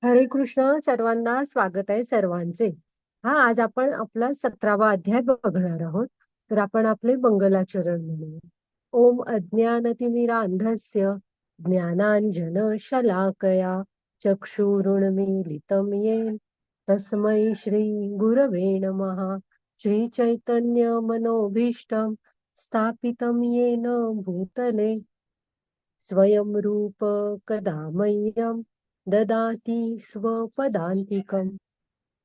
हरे कृष्ण. सर्वांना स्वागत आहे सर्वांचे. आज आपण आपला 17वा अध्याय बघणार आहोत. तर आपण आपले मंगलाचरण म्हणूया. ओम अज्ञानतिमिरांधस्य ज्ञानांजन शलाकया चक्षुरुन्मीलितं येन तस्मै श्री गुरवे नमः. श्री चैतन्य मनोभीष्टं स्थापितं येन भूतले स्वयं रूप कदा मह्यं ददाति स्वपदान्तिकम्.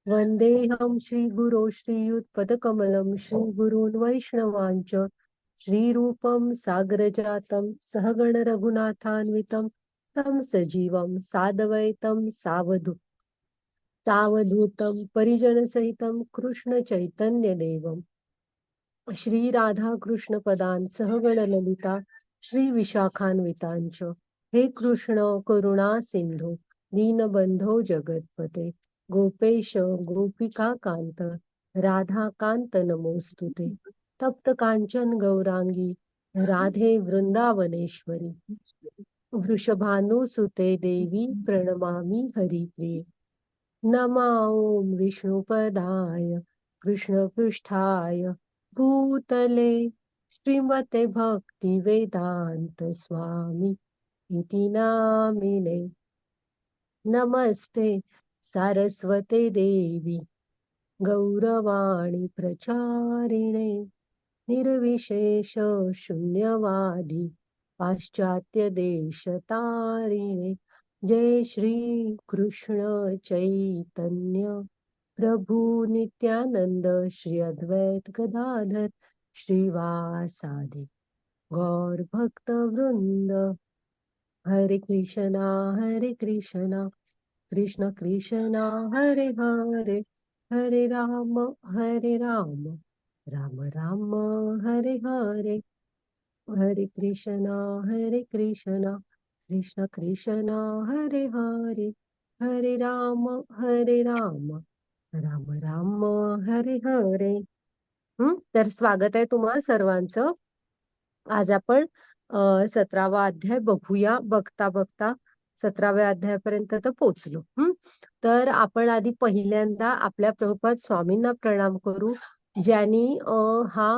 वन्देऽहं श्रीगुरो श्रीयुतपदकमलं श्रीगुरून् वैष्णवांच श्रीरूपं साग्रजातं सहगण रघुनाथान्वितं तं सजीवं साद्वैतं सावधूतं परिजनसहितं कृष्ण चैतन्य देवम् श्री राधा कृष्ण पदान सहगण ललिता श्री विशाखान्वितांच. हे कृष्ण करुणा सिंधू दीनबंधो जगतपते गोपेश गोपिका कांत राधा कांत नमोस्तुते. तप्त कांचन गौरांगी राधे वृंदावनेश्वरी वृषभानुसुते देवी प्रणमामि हरिप्रिये. नमा ओम विष्णुपदाय कृष्णपृष्ठाय भूतले श्रीमते भक्ति वेदांत स्वामी इति नामिने. नमस्ते सारस्वते देवी गौरवाणी प्रचारिणे निर्विशेष शून्यवादी पाश्चात्य देशतारिणे. जय श्री कृष्ण चैतन्य प्रभु नित्यानंद श्री अद्वैत गदाधर श्रीवासादि गौर भक्त वृंद. हरे कृष्णा कृष्ण कृष्णा हरे हरे हरे राम राम राम हरे हरे. हरे कृष्णा कृष्ण कृष्ण हरे हरे हरे राम राम राम हरे हरे. तर स्वागत आहे तुम्हा सर्वांचं. आज आपण 17वा अध्याय बघूया. बघता बघता 17व्या अध्यायापर्यंत तर पोहोचलो. तर आपण आधी पहिल्यांदा आपल्या प्रभुपाद स्वामींना प्रणाम करू, ज्यांनी हा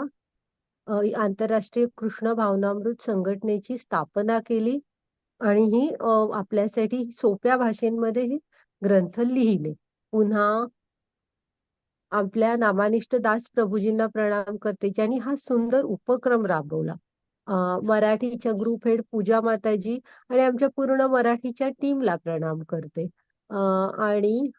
आंतरराष्ट्रीय कृष्ण भावनामृत संघटनेची स्थापना केली आणि ही आपल्यासाठी सोप्या भाषेमध्ये हे ग्रंथ लिहिले. पुन्हा आपल्या नामानिष्ठ दास प्रभूजींना प्रणाम करते, ज्यांनी हा सुंदर उपक्रम राबवला. मराठीच्या ग्रुप हेड पूजा माताजी आणि आमच्या पूर्ण मराठीच्या टीमला प्रणाम करते. आणि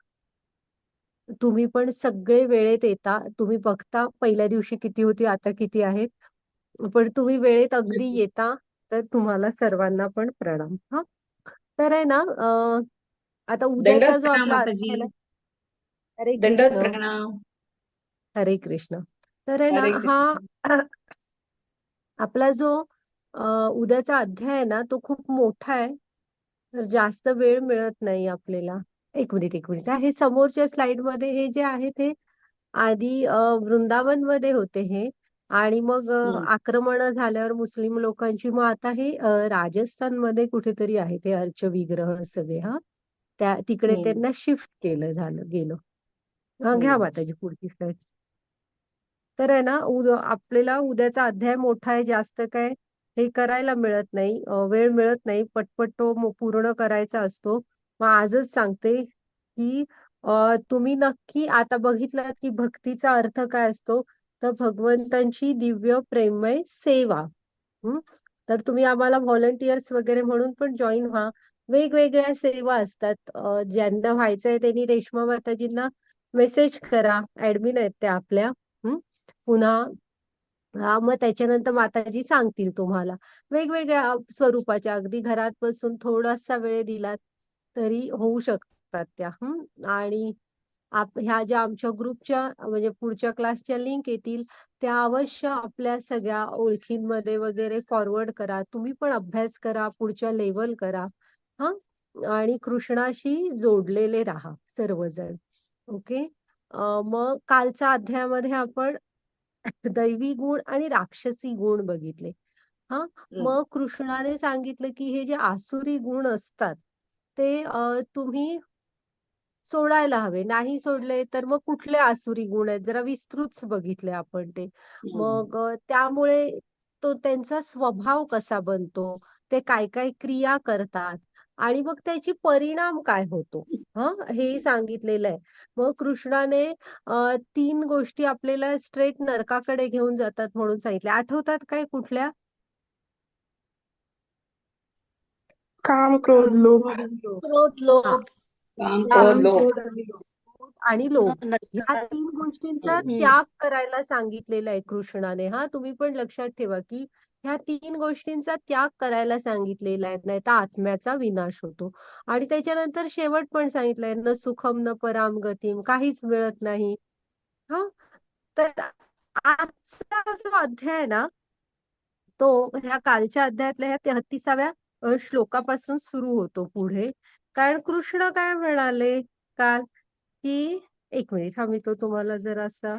तुम्ही पण सगळे वेळेत येता. तुम्ही बघता पहिल्या दिवशी किती होती, आता किती आहेत, पण तुम्ही वेळेत अगदी येता. तर तुम्हाला सर्वांना पण प्रणाम. तर आहे ना, आता उद्याचा दंडवत जो प्रणाम आपला माताजी. अध्याय आहे. हरे दंडवत कृष्ण. प्रणाम. हरे कृष्ण. तर आहे ना हरे हा कृष्ण. आपला जो उद्याचा अध्याय आहे ना, तो खूप मोठा आहे. तर जास्त वेळ मिळत नाही आपल्याला. एक मिनिट हे समोरच्या स्लाइड मध्ये हे जे आहे ते आधी वृंदावन मध्ये होते हे. आणि मग हम्म, आक्रमण झाल्यावर मुस्लिम लोकांची, मग आता हे राजस्थान मध्ये कुठेतरी आहे ते अर्चविग्रह सगळे. त्या तिकडे हम्म, त्यांना शिफ्ट केलं झालं गेलं. घ्या हम्म. माताजी पुढची स्लाइड. तर आहे ना, आपल्याला उद्याचा अध्याय मोठा आहे, जास्त काय हे करायला मिळत नाही, वेळ मिळत नाही, पटपट तो पूर्ण करायचा असतो. मग आजच सांगते की तुम्ही नक्की आता बघितलं की भक्तीचा अर्थ काय असतो. तर भगवंतांची दिव्य प्रेममय सेवा. हं? तर तुम्ही आम्हाला व्हॉलंटियर्स वगैरे म्हणून पण जॉईन व्हा. वेगवेगळ्या सेवा असतात. ज्यांना व्हायचंय त्यांनी रेश्मा माताजींना मेसेज करा, ऍडमिन आहेत त्या आपल्या. पुन्हा मग त्याच्यानंतर माताजी सांगतील तुम्हाला वेगवेगळ्या स्वरूपाच्या. अगदी घरात बसून थोडासा वेळ दिलात तरी होऊ शकतात त्या. आणि ह्या ज्या आमच्या ग्रुपच्या म्हणजे पुढच्या क्लासच्या लिंक येतील, त्या अवश्य आपल्या सगळ्या ओळखींमध्ये वगैरे फॉरवर्ड करा. तुम्ही पण अभ्यास करा, पुढच्या लेवल करा. हा आणि कृष्णाशी जोडलेले राहा सर्वजण. ओके. मग कालच्या अध्यायामध्ये आपण दैवी गुण आणि राक्षसी गुण बघितले. हा हम्म. मग कृष्णाने सांगितलं की हे जे आसुरी गुण असतात ते तुम्ही सोडायला हवे. नाही सोडले तर मग कुठले आसुरी गुण आहेत जरा विस्तृत बघितले आपण ते. हम्म. मग त्यामुळे तो त्यांचा स्वभाव कसा बनतो, ते काय काय क्रिया करतात आणि मग त्याची परिणाम काय होतो, हेही सांगितलेलं आहे. मग कृष्णाने 3 गोष्टी आपल्याला स्ट्रेट नरकाकडे घेऊन जातात म्हणून सांगितले. आठवतात काय कुठल्या? काम, क्रोध, लोभ. क्रोध, हा, लोभ, काम, क्रोध, काम, लोभ. क्रोध आणि लोभ. आणि लोभ. ह्या नकार. 3 गोष्टींचा हम्म. त्याग करायला सांगितलेला आहे कृष्णाने. तुम्ही पण लक्षात ठेवा की ह्या 3 गोष्टींचा त्याग करायला सांगितलेला आहे, नाही तर आत्म्याचा विनाश होतो. आणि त्याच्यानंतर शेवट पण सांगितलंय, न सुखम न पराम गतीम, काहीच मिळत नाही. हा, तर आजचा जो अध्याय आहे ना, तो ह्या कालच्या अध्यायातल्या ह्या 33व्या श्लोकापासून सुरू होतो पुढे. कारण कृष्ण काय म्हणाले काल, की 1 मिनिट, मी तो तुम्हाला जरासा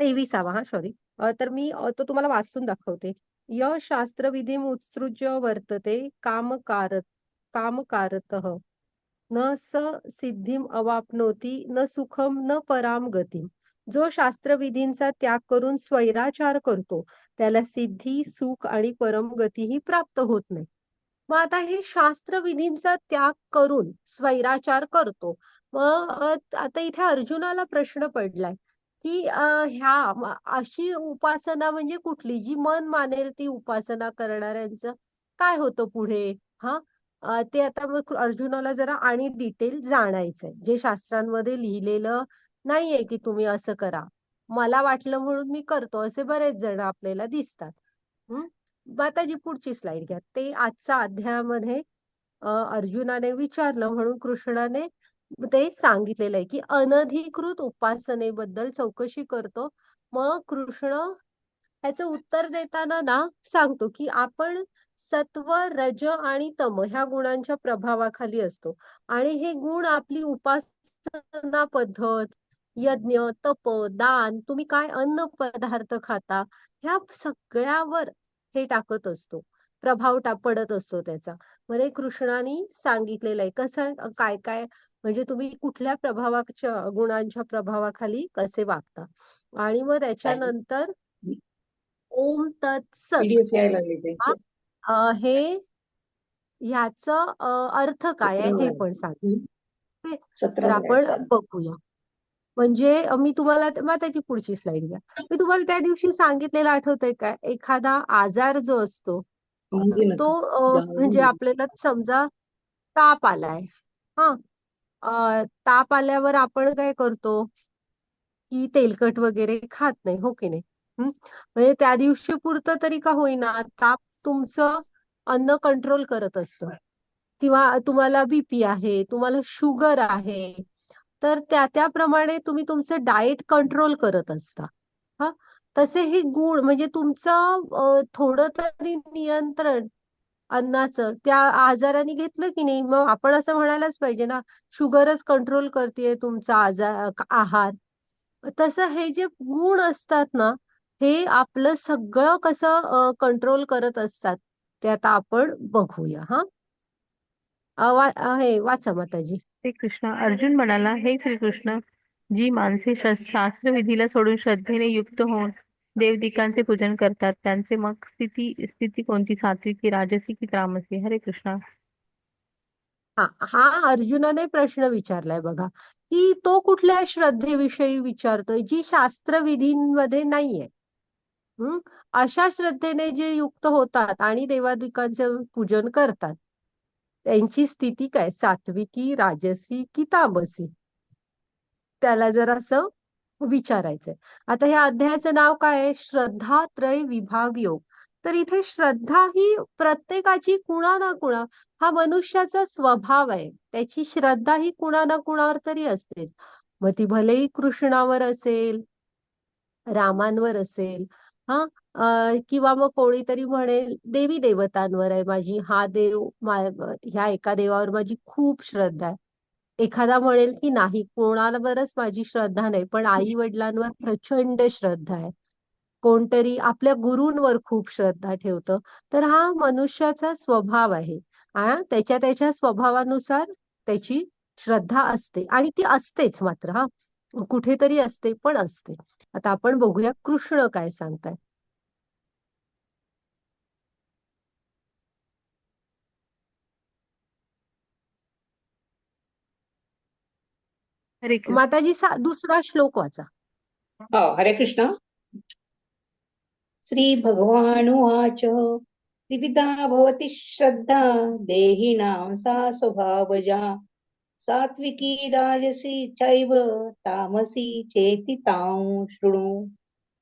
23वा, सॉरी. तर मी तो तुम्हाला वाचून दाखवते. य शास्त्रविधीम उत्सृज्य वर्तते कामकारतः न स सिद्धीम अवाप्नोती न सुखम न पराम गतीम. जो शास्त्रविधींचा त्याग करून स्वैराचार करतो त्याला सिद्धी, सुख आणि परम गतीही प्राप्त होत नाही. मग आता हे शास्त्रविधींचा त्याग करून स्वैराचार करतो. मग आता इथे अर्जुनाला प्रश्न पडलाय की अशी उपासना म्हणजे कुठली, जी मन मानेल ती उपासना करणाऱ्यांचं काय होतं पुढे. हा, ते आता मग अर्जुनाला जरा आणि डिटेल जाणायचंय, जे शास्त्रांमध्ये लिहिलेलं नाहीये की तुम्ही असं करा, मला वाटलं म्हणून मी करतो, असे बरेच जण आपल्याला दिसतात. आता जी पुढची स्लाइड घ्या, ते आजच्या अध्यायामध्ये अर्जुनाने विचारलं म्हणून कृष्णाने ते सांगितलेलं आहे की अनधिकृत उपासनेबद्दल चौकशी करतो. मग कृष्ण ह्याचं उत्तर देताना ना सांगतो की आपण सत्व, रज आणि तम ह्या गुणांच्या प्रभावाखाली असतो. आणि हे गुण आपली उपासना पद्धत, यज्ञ, तप, दान, तुम्ही काय अन्न पदार्थ खाता, ह्या सगळ्यावर हे टाकत असतो, प्रभाव पडत असतो त्याचा. मध्ये कृष्णाने सांगितलेलं आहे कसं काय काय, म्हणजे तुम्ही कुठल्या गुणांच्या प्रभावाखाली कसे वागता. आणि मग त्याच्यानंतर ओम तत्सत. पीडीएफ यायला लागली हा, त्यांची. हे ह्याचं अर्थ काय आहे हे 17 पण सांग. तर 17 आपण चालू. बघूया. म्हणजे मी तुम्हाला मग त्याची पुढची स्लाइड घ्या. मी तुम्हाला त्या दिवशी सांगितलेलं आठवतंय का, एखादा आजार जो असतो होऊन ना तो तू. म्हणजे जाऊन आपल्याला समजा ताप आलाय. हा, ताप आल्यावर आपण काय करतो की तेलकट वगैरे खात नाही, हो की नाही. म्हणजे त्या दिवशी पुरतं तरी का होईना ताप तुमचं अन्न कंट्रोल करत असतं. किंवा तुम्हाला बीपी आहे, तुम्हाला शुगर आहे, तर त्याप्रमाणे तुम्ही तुमचं डाएट कंट्रोल करत असता. हा, तसे हे गुण म्हणजे तुमचं थोडं तरी नियंत्रण अन्नाचं त्या आजाराने घेतलं की नाही, मग आपण असं म्हणायलाच पाहिजे ना, शुगरच कंट्रोल करते तुमचा आहार. तसं हे जे गुण असतात ना, हे आपलं सगळं कसं कंट्रोल करत असतात, ते आता आपण बघूया. हे वाचा माताजी. श्रीकृष्ण. अर्जुन म्हणाला, हे श्रीकृष्ण, जी माणसे शास्त्रविधीला सोडून श्रद्धेने युक्त होऊन देवदिकांचे पूजन करतात, त्यांचे मग स्थिती कोणती, सात्विकी, राजसी की तामसी? हरे कृष्णा. हा अर्जुनाने प्रश्न विचारलाय बघा, की तो कुठल्या श्रद्धेविषयी विचारतोय जी शास्त्रविधींमध्ये नाहीये. अशा श्रद्धेने जे युक्त होतात आणि देवादिकांचं पूजन करतात, त्यांची स्थिती काय, सात्विकी, राजसी की तामसी, त्याला जर असं विचारायचंय. आता ह्या अध्यायाचं नाव काय आहे, श्रद्धा त्रय विभाग योग. तर इथे श्रद्धा ही प्रत्येकाची कुणा ना कुणा, हा मनुष्याचा स्वभाव आहे, त्याची श्रद्धा ही कुणा ना कुणावर तरी असतेच. मग ती भलेही कृष्णावर असेल, रामांवर असेल, किंवा मग कोणीतरी म्हणेल देवी देवतांवर आहे माझी, हा देव ह्या एका देवावर माझी खूप श्रद्धा आहे. एखादा म्हणेल की नाही, कोणावरच माझी श्रद्धा नाही, पण आई वडिलांवर प्रचंड श्रद्धा आहे. कोणतरी आपल्या गुरूंवर खूप श्रद्धा ठेवतं. तर हा मनुष्याचा स्वभाव आहे. त्याच्या त्याच्या स्वभावानुसार त्याची श्रद्धा असते आणि ती असतेच मात्र हा, कुठेतरी असते पण असते. आता आपण बघूया कृष्ण काय सांगताय. हरे कृष्ण. माताजी दुसरा श्लोक वाचा. हो, हरे कृष्ण. श्री भगवानुवाच त्रिविधा भवति श्रद्धा देहिनां सा स्वभावजा सात्विकी राजसी चैव तामसी चेति तां शृणु.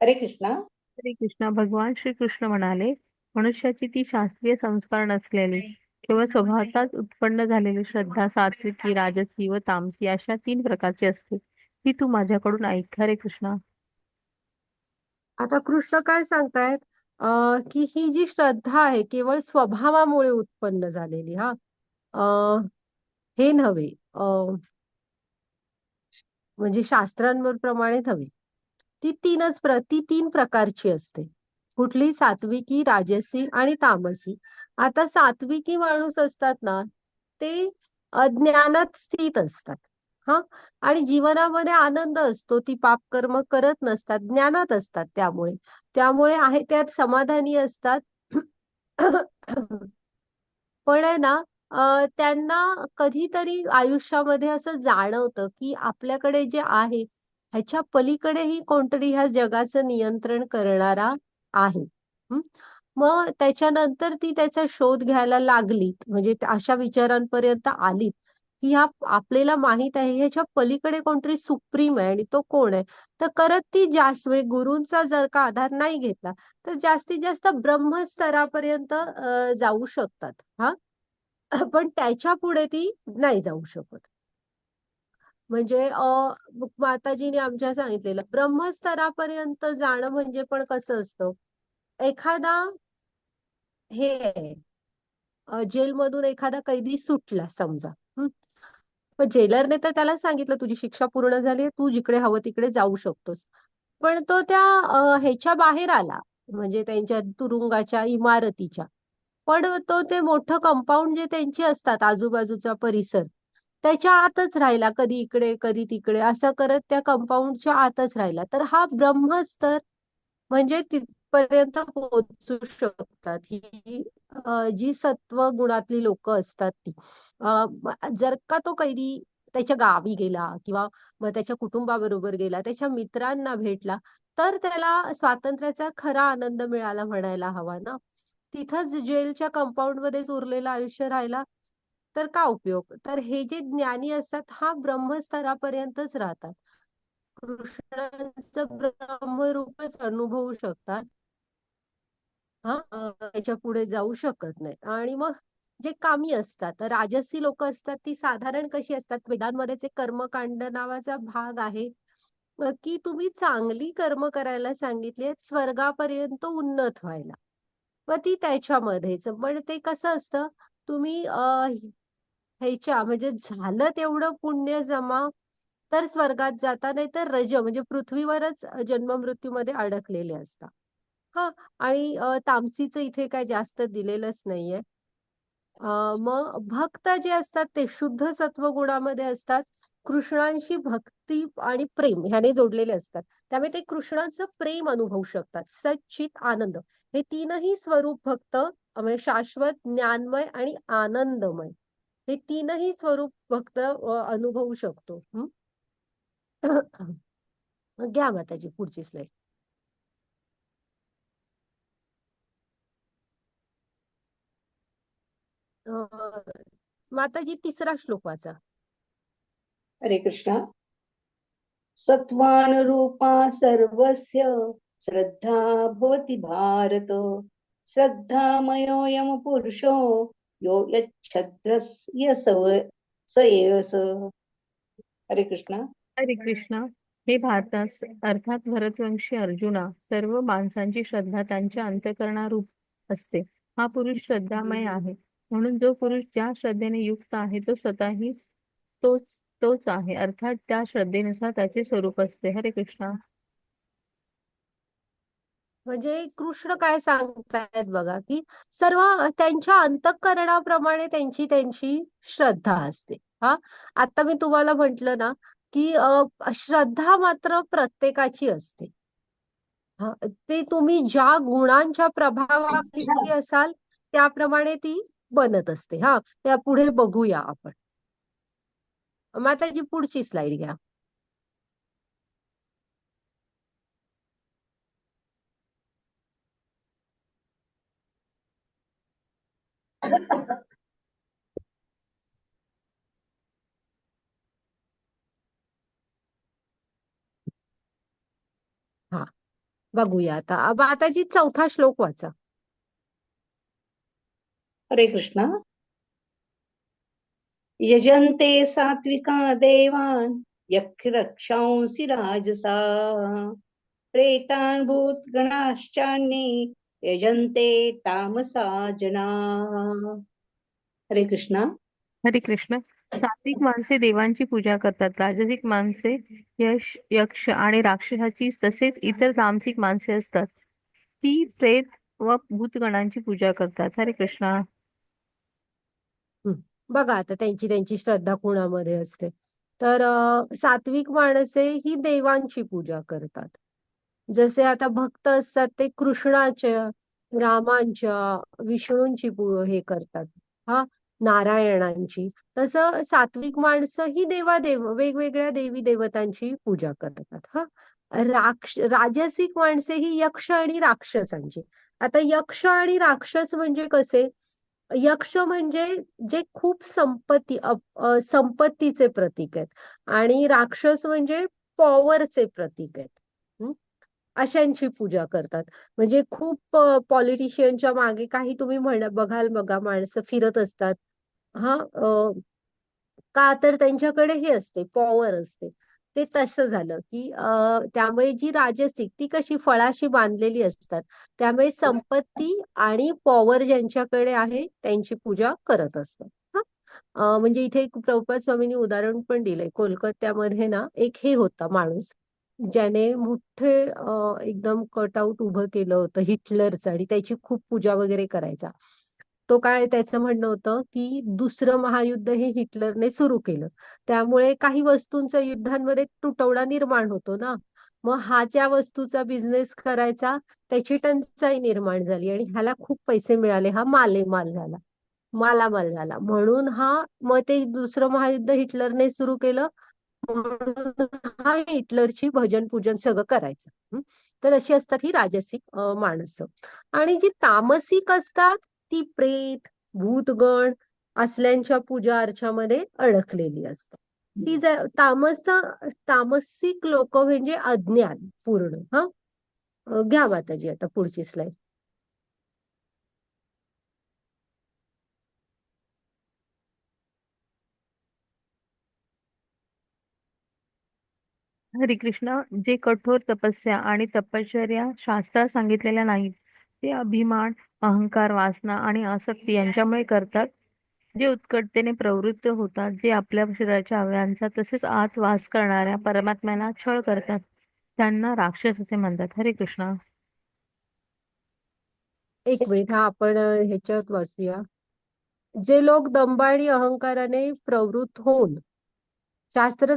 हरे कृष्णा. हरे कृष्ण. भगवान श्रीकृष्ण म्हणाले, मनुष्याची ती शास्त्रीय संस्कार नसलेली केवळ स्वभावताच उत्पन्न झालेली श्रद्धा सात्विकी, राजसी व तामसी अशा 3 प्रकारची असते. ती तू माझ्याकडून ऐक. हरे कृष्ण. आता कृष्ण काय सांगतायत, की ही जी श्रद्धा आहे केवळ स्वभावामुळे उत्पन्न झालेली हा, हे नव्हे, म्हणजे शास्त्रांवर प्रमाणे नव्हे. ती 3 प्रकारची असते. कुठली? सात्विकी, राजसी आणि तामसी. आता सात्विकी माणूस असतात ना, ते अज्ञानात स्थित असतात. हा, आणि जीवनामध्ये आनंद असतो, ती पापकर्म करत नसतात, ज्ञानात असतात. त्यामुळे त्यामुळे आहे त्यात समाधानी असतात. पण आहे ना, त्यांना कधीतरी आयुष्यामध्ये असं जाणवतं की आपल्याकडे जे आहे ह्याच्या पलीकडेही कोणतरी ह्या जगाचं नियंत्रण करणारा आहे. हं? मग त्याच्यानंतर ती त्याचा शोध घ्यायला लागली, म्हणजे अशा विचारांपर्यंत आलीत की ह्या आपल्याला माहित आहे ह्याच्या पलीकडे कोणतरी सुप्रीम आहे आणि तो कोण आहे. तर करत ती जास्त म्हणजे गुरूंचा जर का आधार नाही घेतला तर जास्तीत जास्त ब्रह्मस्तरापर्यंत जाऊ शकतात. हा, पण त्याच्या पुढे ती नाही जाऊ शकत. म्हणजे माताजीने आमच्या सांगितलेलं ब्रह्मस्तरापर्यंत जाणं म्हणजे पण कसं असतं, एखादा हे आहे, जेलमधून एखादा कैदी सुटला समजा. पण जेलरने तर त्याला सांगितलं तुझी शिक्षा पूर्ण झाली, तू जिकडे हवं तिकडे जाऊ शकतोस. पण तो त्या ह्याच्या बाहेर आला, म्हणजे त्यांच्या तुरुंगाच्या इमारतीच्या. पण तो ते मोठं कंपाऊंड जे त्यांचे असतात आजूबाजूचा परिसर, त्याच्या आतच राहिला, कधी इकडे कधी तिकडे असं करत त्या कंपाऊंडच्या आतच राहिला. तर हा ब्रह्मस्तर म्हणजे तिथपर्यंत पोहोचू शकतात ही जी सत्व गुणातली लोक असतात ती. जर का तो कैदी त्याच्या गावी गेला किंवा मग त्याच्या कुटुंबाबरोबर गेला, त्याच्या मित्रांना भेटला, तर त्याला स्वातंत्र्याचा खरा आनंद मिळाला म्हणायला हवा ना. तिथंच जेलच्या कंपाऊंड मध्येच उरलेलं आयुष्य राहिला तर का उपयोग. तर हे जे ज्ञानी असतात हा ब्रह्मस्तरापर्यंतच राहतात, कृष्णाचं ब्रह्मरूपच अनुभवू शकतात. हा, त्याच्या पुढे जाऊ शकत नाही. आणि मग जे कामी असतात राजसी लोक असतात ती साधारण कशी असतात, वेदांमध्येच एक कर्मकांड नावाचा भाग आहे, की तुम्ही चांगली कर्म करायला सांगितली आहेत स्वर्गापर्यंत उन्नत व्हायला. मग ती त्याच्यामध्येच, पण ते कसं असतं, तुम्ही ह्याच्या म्हणजे झालं तेवढं पुण्य जमा तर स्वर्गात जाता, नाही तर रज म्हणजे पृथ्वीवरच जन्म मृत्यूमध्ये अडकलेले असतात. हा, आणि तामसीचं इथे काय जास्त दिलेलंच नाहीये. मग भक्त जे असतात ते शुद्ध सत्वगुणामध्ये असतात, कृष्णांशी भक्ती आणि प्रेम ह्याने जोडलेले असतात. त्यामुळे ते कृष्णाचं प्रेम अनुभवू शकतात, सच्चित आनंद. हे 3ही स्वरूप भक्त म्हणजे शाश्वत, ज्ञानमय आणि आनंदमय, हे 3ही स्वरूप भक्त अनुभवू शकतो. घ्या माताजी पुढची स्लाईड. माताजी तिसरा श्लोक वाचा. हरे कृष्णा. सत्त्वानुरूपा सर्वस्य श्रद्धा भवति भारत. श्रद्धामयोऽयं पुरुषो यो यच्छ्रद्धस्य स एव स. हरे कृष्णा. हरे कृष्ण. हे भारतास अर्थात भरतवंशी अर्जुना, सर्व माणसांची श्रद्धा त्यांच्या अंतःकरणारूप असते. हा पुरुष श्रद्धामय आहे. म्हणून जो पुरुष ज्या श्रद्धेने युक्त आहे तो स्वतःही तोच तोच आहे, अर्थात त्या श्रद्धेनुसार त्याचे स्वरूप असते. हरे कृष्ण. म्हणजे कृष्ण काय सांगतायत बघा, की सर्व त्यांच्या अंतःकरणाप्रमाणे त्यांची त्यांची श्रद्धा असते. हा, आता मी तुम्हाला म्हंटल ना, की श्रद्धा मात्र प्रत्येकाची असते. हा, ते तुम्ही ज्या गुणांच्या प्रभावाखाली असाल त्याप्रमाणे ती बनत असते. हा, त्या पुढे बघूया आपण. माताजी पुढची स्लाइड घ्या. हा, बघूया आता. माताजी चौथा श्लोक वाचा. हरे कृष्णा. यजन्ते सात्विका देवान् यक्षरक्षांसि राजसा प्रेतान् भूतगणाश्चान्ये यजन्ते तामसा जनाः. हरे कृष्णा. हरे कृष्ण. सात्विक माणसे देवांची पूजा करतात. राजसिक माणसे यक्ष आणि राक्षसाची तसेच इतर तामसिक माणसे असतात. ती प्रेत व भूतगणांची पूजा करतात. हरे कृष्णा. हं. बघा आता त्यांची त्यांची श्रद्धा कुणामध्ये असते. तर सात्विक माणसे ही देवांची पूजा करतात. जसे आता भक्त असतात ते कृष्णाच्या, रामांच्या, विष्णूंची हे करतात. हा, नारायणांची. तसं सात्विक माणसं ही देवादेव वेगवेगळ्या देवी देवतांची पूजा करतात. हा, राजसिक माणसे ही यक्ष आणि राक्षसांची. आता यक्ष आणि राक्षस म्हणजे कसे? यक्ष म्हणजे जे खूप संपत्तीचे प्रतीक आहेत आणि राक्षस म्हणजे पॉवरचे प्रतीक आहेत. हं? अशांची पूजा करतात. म्हणजे खूप पॉलिटिशियनच्या मागे काही तुम्ही बघाल बघा, माणसं फिरत असतात. हा, का तर त्यांच्याकडे हे असते, पॉवर असते. ते तसं झालं की त्यामुळे जी राजसिक ती कशी फळाशी बांधलेली असतात. त्यामुळे संपत्ती आणि पॉवर ज्यांच्याकडे आहे त्यांची पूजा करत असतात. हा, म्हणजे इथे एक प्रभुपाद स्वामींनी उदाहरण पण दिलंय. कोलकात्यामध्ये ना एक हे होता माणूस, ज्याने मोठे एकदम कटआउट उभं केलं होतं हिटलरचं आणि त्याची खूप पूजा वगैरे करायचा. तो काय त्याचं म्हणणं होतं की दुसरं महायुद्ध हे हिटलरने सुरू केलं, त्यामुळे काही वस्तूंचा युद्धांमध्ये तुटवडा निर्माण होतो ना. मग हा ज्या वस्तूचा बिझनेस करायचा त्याची टंचाई निर्माण झाली आणि ह्याला खूप पैसे मिळाले, हा मालेमाल झाला, मालामाल झाला. म्हणून मग ते दुसरं महायुद्ध हिटलरने सुरू केलं. म्हणून हा हिटलरची भजन पूजन सगळं करायचं. तर अशी असतात ही राजसिक माणसं. आणि जी तामसिक असतात ती प्रेत, भूतगण असल्यांच्या पूजा अर्चामध्ये अडकलेली असतात. ती तामसिक लोक म्हणजे अज्ञान पूर्ण. हा, घ्या माताजी आता पुढची स्लाइड. हरे कृष्ण. जे कठोर तपस्या आणि तपश्चर्या शास्त्रात सांगितलेल्या नाहीत ते अभिमान, अहंकार, वासना आणि आसक्ती यांच्यामुळे करतात. जे उत्कटतेने प्रवृत्त होतात, जे आपल्या शरीराच्या अवयवांचा तसेच आत वास करणाऱ्या परमात्म्याला छळ करतात, त्यांना राक्षस असे म्हणतात. हरे कृष्ण. एक मिनिट, हा आपण ह्याच्यात वाचूया. जे लोक दंभ आणि अहंकाराने प्रवृत्त होऊन शास्त्र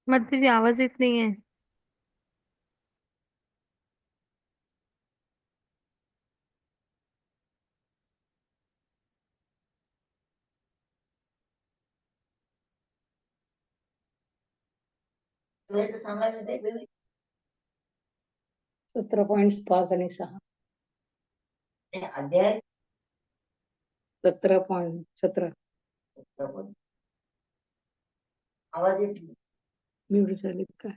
मग तिची आवाज येत नाहीये. सतरा पॉइंट 5 आणि 6. 17.17. म्यूट झालेत का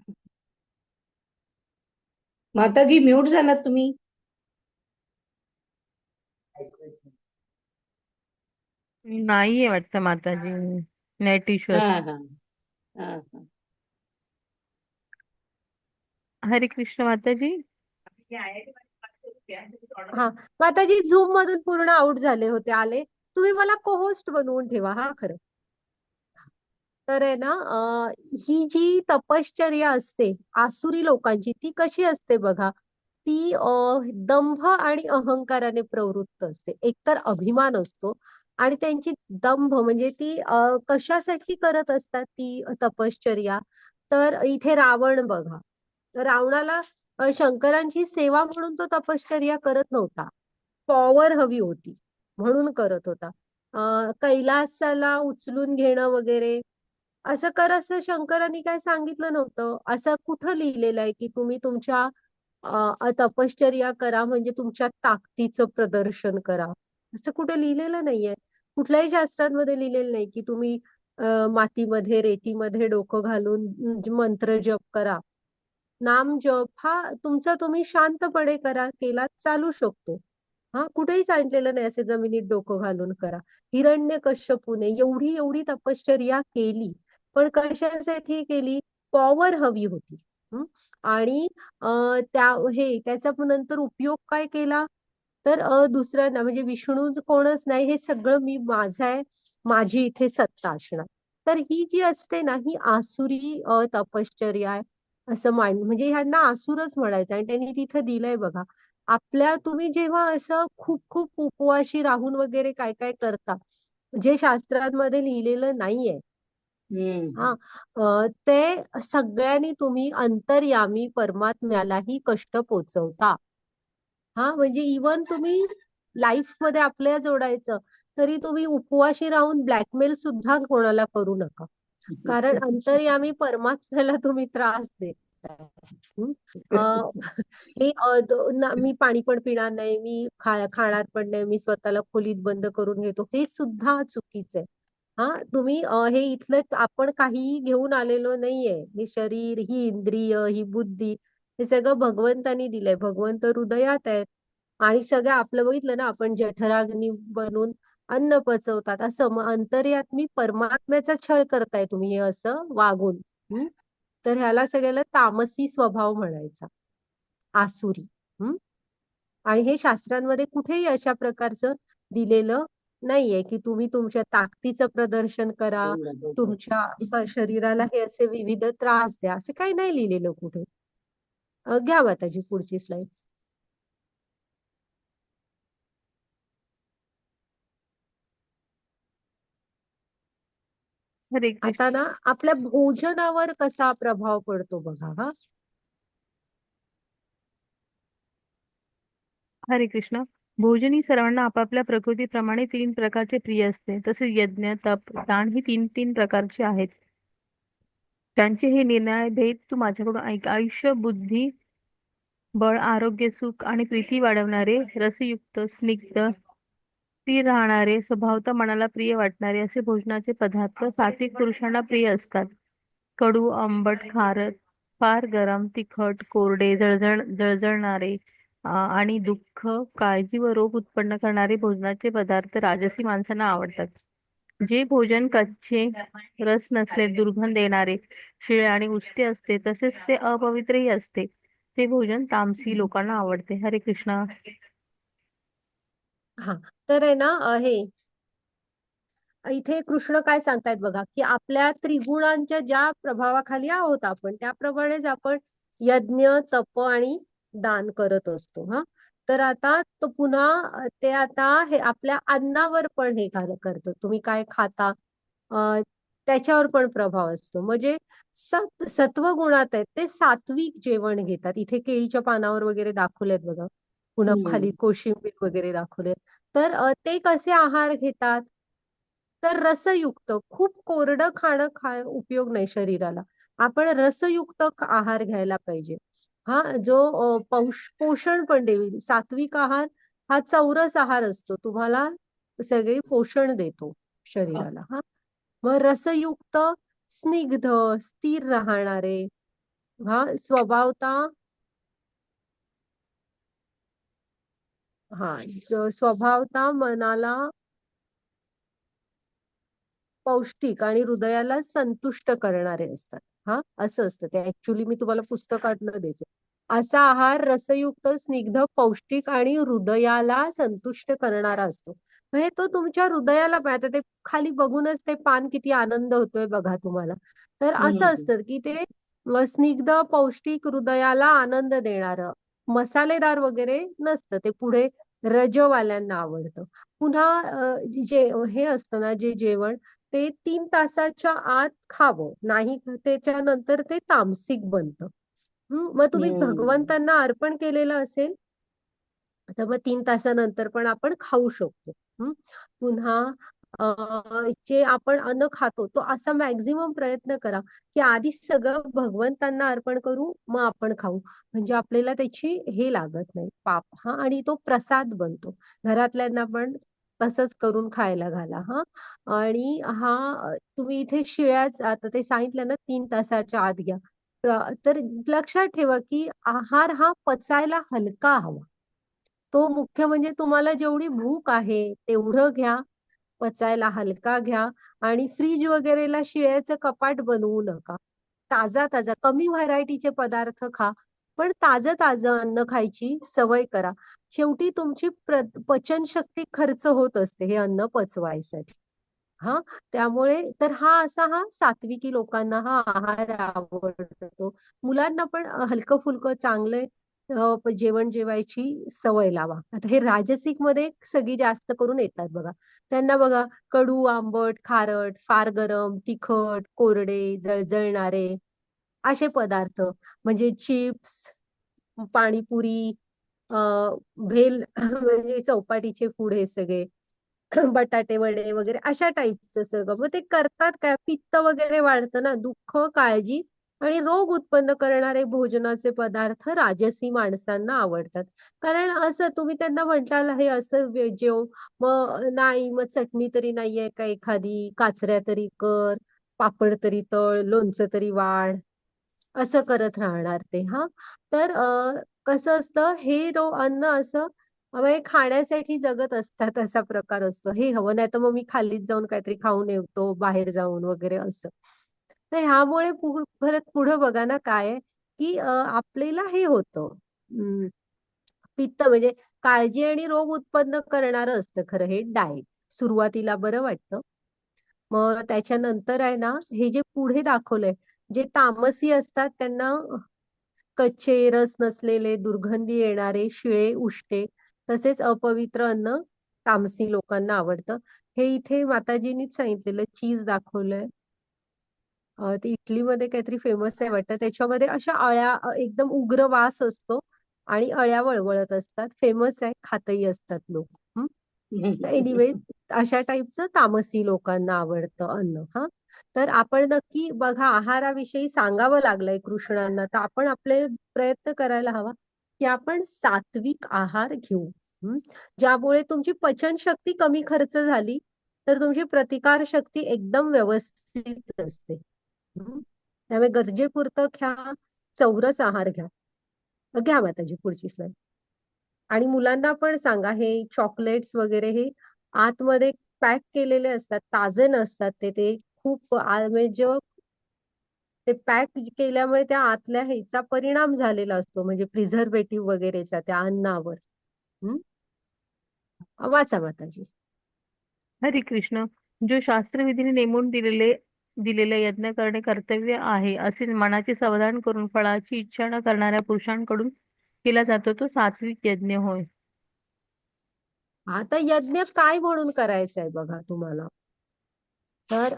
माताजी? म्यूट झालात तुम्ही. नाहीये वाटतं माताजी, नेट इश्यू हा असतो. हा हा हा. हरे कृष्ण माताजी. हा, माताजी झूम मधून पूर्ण आउट झाले होते, आले. तुम्ही मला को होस्ट बनवून ठेवा. हा, खरं. तर आहे ना ही जी तपश्चर्या असते आसुरी लोकांची ती कशी असते बघा. ती दंभ आणि अहंकाराने प्रवृत्त असते. एकतर अभिमान असतो आणि त्यांची दंभ म्हणजे ती कशासाठी करत असतात ती तपश्चर्या. तर इथे रावण बघा. रावणाला शंकरांची सेवा म्हणून तो तपश्चर्या करत नव्हता. पॉवर हवी होती म्हणून करत होता. कैलासाला उचलून घेणं वगैरे असं कर असं शंकरांनी काय सांगितलं नव्हतं. असं कुठं लिहिलेलं आहे की तुम्ही तुमच्या तपश्चर्या करा म्हणजे तुमच्या ताकदीचं प्रदर्शन करा. असं कुठे लिहिलेलं नाहीये. कुठल्याही शास्त्रांमध्ये लिहिलेलं नाही की तुम्ही मातीमध्ये रेतीमध्ये डोकं घालून मंत्र जप करा. नाम जप हा तुमचा तुम्ही शांतपणे करा केला चालू शकतो. हा कुठेही सांगितलेलं नाही असे जमिनीत डोकं घालून करा. हिरण्यकश्यपूने एवढी एवढी तपश्चर्या केली पण कशासाठी केली. पॉवर हवी होती. हं? आणि त्याचा नंतर उपयोग काय केला. तर दुसऱ्यांना म्हणजे विष्णू कोणच नाही हे सगळं मी माझं आहे. माझी इथे सत्ता असणार. तर ही जी असते ना ही आसुरी तपश्चर्या आहे. असं म्हणजे ह्यांना आसुरच म्हणायचं आणि त्यांनी तिथं दिलंय बघा. तुम्ही जेव्हा असं खूप खूप उपवाशी राहून वगैरे काय काय करता जे शास्त्रांमध्ये लिहिलेलं नाहीये. हा ते सगळ्यांनी तुम्ही अंतर्यामी परमात्म्यालाही कष्ट पोचवता. हा म्हणजे इवन तुम्ही लाईफ मध्ये आपल्या जोडायचं तरी तुम्ही उपवाशी राहून ब्लॅकमेल सुद्धा कोणाला करू नका. कारण अंतर्यामी परमात्म्याला तुम्ही त्रास देताय. हं? हे मी पाणी पण पिणार नाही, मी खाणार पण नाही, मी स्वतःला खोलीत बंद करून घेतो, हे सुद्धा चुकीचं आहे. हा तुम्ही हे इथलं आपण काहीही घेऊन आलेलो नाहीये. हे शरीर ही इंद्रिय ही बुद्धी हे सगळं भगवंतानी दिलंय. भगवंत हृदयात आहेत आणि सगळं आपलं बघितलं ना आपण जठराग्नी बनून अन्न पचवतात असं मग अंतर्यात्मी परमात्म्याचा छळ करताय तुम्ही हे असं वागून. हं? तर ह्याला सगळ्याला तामसी स्वभाव म्हणायचा. आसुरी. हं? आणि हे शास्त्रांमध्ये कुठेही अशा प्रकारचं दिलेलं नाहीये की तुम्ही तुमच्या ताकदीचं प्रदर्शन करा. तुमच्या शरीराला हे असे विविध त्रास द्या असं काही नाही लिहिलेलं कुठे. घ्या माताजी पुढची स्लाइड. हरे आता कृष्ण. ना आपल्या भोजनावर कसा प्रभाव पडतो बघा. हा हरे कृष्ण. भोजन ही सर्वांना आपापल्या प्रकृतीप्रमाणे तीन प्रकारचे प्रिय असते. तसेच यज्ञ तप दान ही तीन तीन प्रकारचे आहेत. त्यांचे हे निर्णय भेद तू माझ्याकडून ऐक. आयुष्य बुद्धी बळ आरोग्य सुख आणि प्रीती वाढवणारे रसयुक्त स्निग्ध स्थिर राहणारे स्वभावतः मनाला प्रिय वाटणारे असे भोजनाचे पदार्थ सात्विक पुरुषांना प्रिय असतात. कडू आंबट खारट फार गरम तिखट कोरडे जळजळणारे आणि दुःख काळजी व रोग उत्पन्न करणारे भोजनाचे पदार्थ राजसी माणसांना आवडतात. जे भोजन कच्चे रस नसले दुर्गंध येणारे शिळे आणि उष्टे असते तसेच ते अपवित्रही असते ते भोजन तामसी लोकांना आवडते. हरे कृष्ण. हा तर आहे ना हे इथे कृष्ण काय सांगतायत बघा की आपल्या त्रिगुणांच्या ज्या प्रभावाखाली आहोत आपण त्याप्रमाणेच आपण यज्ञ तप आणि दान करत असतो. हा तर आता तो पुन्हा ते आता हे आपल्या अन्नावर पण हे करतं. तुम्ही काय खाता त्याच्यावर पण प्रभाव असतो. म्हणजे सत्वगुणात आहेत ते सात्विक जेवण घेतात. इथे केळीच्या पानावर वगैरे दाखवलेत बघा. पुन्हा खाली कोशिंबीर वगैरे दाखवलेत. तर ते कसे आहार घेतात. तर रसयुक्त खूप कोरडं खाणं उपयोग नाही शरीराला. आपण रसयुक्त आहार घ्यायला पाहिजे. हा जो पोषण पण देईल. सात्विक आहार हा चौरस आहार असतो. तुम्हाला सगळे पोषण देतो शरीराला. हा मग रसयुक्त स्निग्ध स्थिर राहणारे हा स्वभावता मनाला पौष्टिक आणि हृदयाला संतुष्ट करणारे असतात. हा असं असतं ते. ऍक्च्युली मी तुम्हाला पुस्तकातलं द्यायचं. असा आहार रसयुक्त स्निग्ध पौष्टिक आणि हृदयाला संतुष्ट करणारा असतो. हे तो तुमच्या हृदयाला पाहतं ते खाली बघूनच ते पान किती आनंद होतोय बघा तुम्हाला. तर असं हम्म. असतं की ते स्निग्ध पौष्टिक हृदयाला आनंद देणारं मसालेदार वगैरे नसतं ते पुढे रजवाल्यांना आवडतं. पुन्हा जे हे असतं ना जे जेवण ते 3 तासाच्या आत खावं नाही त्याच्यानंतर ते तामसिक बनतं. मग तुम्ही हम्म. भगवंतांना अर्पण केलेलं असेल तर मग 3 तासानंतर पण आपण खाऊ शकतो. पुन्हा जे आपण अन्न खातो तो असा मॅक्झिमम प्रयत्न करा की आधी सगळं भगवंतांना अर्पण करू मग आपण खाऊ. म्हणजे आपल्याला त्याची हे लागत नाही पाप. आणि तो प्रसाद बनतो. घरातल्यांना पण तसंच करून खायला घाला. आणि तुम्ही इथे शिळ्याच आता ते सांगितलं ना 3 तासाच्या आत घ्या. तर लक्षात ठेवा की आहार हा पचायला हलका हवा. तो मुख्य म्हणजे तुम्हाला जेवढी भूक आहे तेवढं घ्या, पचायला हलका घ्या आणि फ्रीज वगैरेला शिळ्याचं कपाट बनवू नका. ताजा ताजा कमी व्हरायटीचे पदार्थ खा, पण ताजं ताजं अन्न खायची सवय करा. शेवटी तुमची पचनशक्ती खर्च होत असते हे अन्न पचवायसाठी. हा त्यामुळे तर हा सात्विकी लोकांना हा आहार आवडतो. मुलांना पण हलकं फुलकं चांगले जेवण जेवायची सवय लावा. आता हे राजसिक मध्ये सगळी जास्त करून येतात बघा. त्यांना बघा कडू आंबट खारट फार गरम तिखट कोरडे जळजळणारे असे पदार्थ म्हणजे चिप्स पाणीपुरी अ भेल म्हणजे चौपाटीचे फूड हे सगळे बटाटे वडे वगैरे अशा टाईपचं सगळं. मग ते करतात काय पित्त वगैरे वाढतं ना दुःख काळजी आणि रोग उत्पन्न करणारे भोजनाचे पदार्थ राजसी माणसांना आवडतात. कारण असं तुम्ही त्यांना म्हटलं हे असं जेव मग नाही मग चटणी तरी नाहीये का एखादी काचऱ्या तरी कर पापड तरी तळ लोणचं तरी वाढ असं करत राहणार ते. तर कसं असतं हे अन्न असं म्हणजे खाण्यासाठी जगत असतात असा प्रकार असतो. हे हवं नाही तर मग मी खालीच जाऊन काहीतरी खाऊन येतो बाहेर जाऊन वगैरे असं. तर ह्यामुळे परत पुढं बघा ना काय आहे, की आपल्याला हे होतं पित्त म्हणजे काळजी आणि रोग उत्पन्न करणारं असतं खरं हे डाएट. सुरुवातीला बरं वाटतं. मग त्याच्यानंतर आहे ना हे जे पुढे दाखवलंय जे तामसी असतात त्यांना कच्चे रस नसलेले दुर्गंधी येणारे शिळे उष्टे तसेच अपवित्र अन्न तामसी लोकांना आवडतं. हे इथे माताजींनीच सांगितलेलं चीज दाखवलंय. ते इटलीमध्ये काहीतरी फेमस आहे वाटतं. त्याच्यामध्ये अशा अळ्या एकदम उग्र वास असतो आणि अळ्या वळवळत असतात. फेमस आहे खातही असतात लोक. एनिवे अशा टाईपचं तामसी लोकांना आवडतं अन्न. तर आपण नक्की बघा आहाराविषयी सांगावं लागलंय कृष्णांना तर आपण आपले प्रयत्न करायला हवा की आपण सात्विक आहार घेऊ. ज्यामुळे तुमची पचनशक्ती कमी खर्च झाली तर तुमची प्रतिकार शक्ती एकदम व्यवस्थित असते. त्यामुळे गरजेपुरतं घ्या चौरस आहार घ्या. घ्या माताजी पुढची स्लाईड. आणि मुलांना पण सांगा हे चॉकलेट्स वगैरे हे आतमध्ये पॅक केलेले असतात ताजे नसतात ते खूप म्हणजे जेव्हा ते पॅक केल्यामुळे त्या आतल्या ह्याचा परिणाम झालेला असतो म्हणजे प्रिझर्वेटिव्ह वगैरेचा त्या अन्नावर. हम्म वाचा माताजी. हरे कृष्ण. जो शास्त्रविधीने नेमून दिलेले यज्ञ करणे कर्तव्य आहे असे मनाचे समाधान करून फळाची इच्छा न करणाऱ्या पुरुषांकडून केला जातो तो सात्विक यज्ञ होय. आता यज्ञ काय म्हणून करायचा आहे बघा तुम्हाला. तर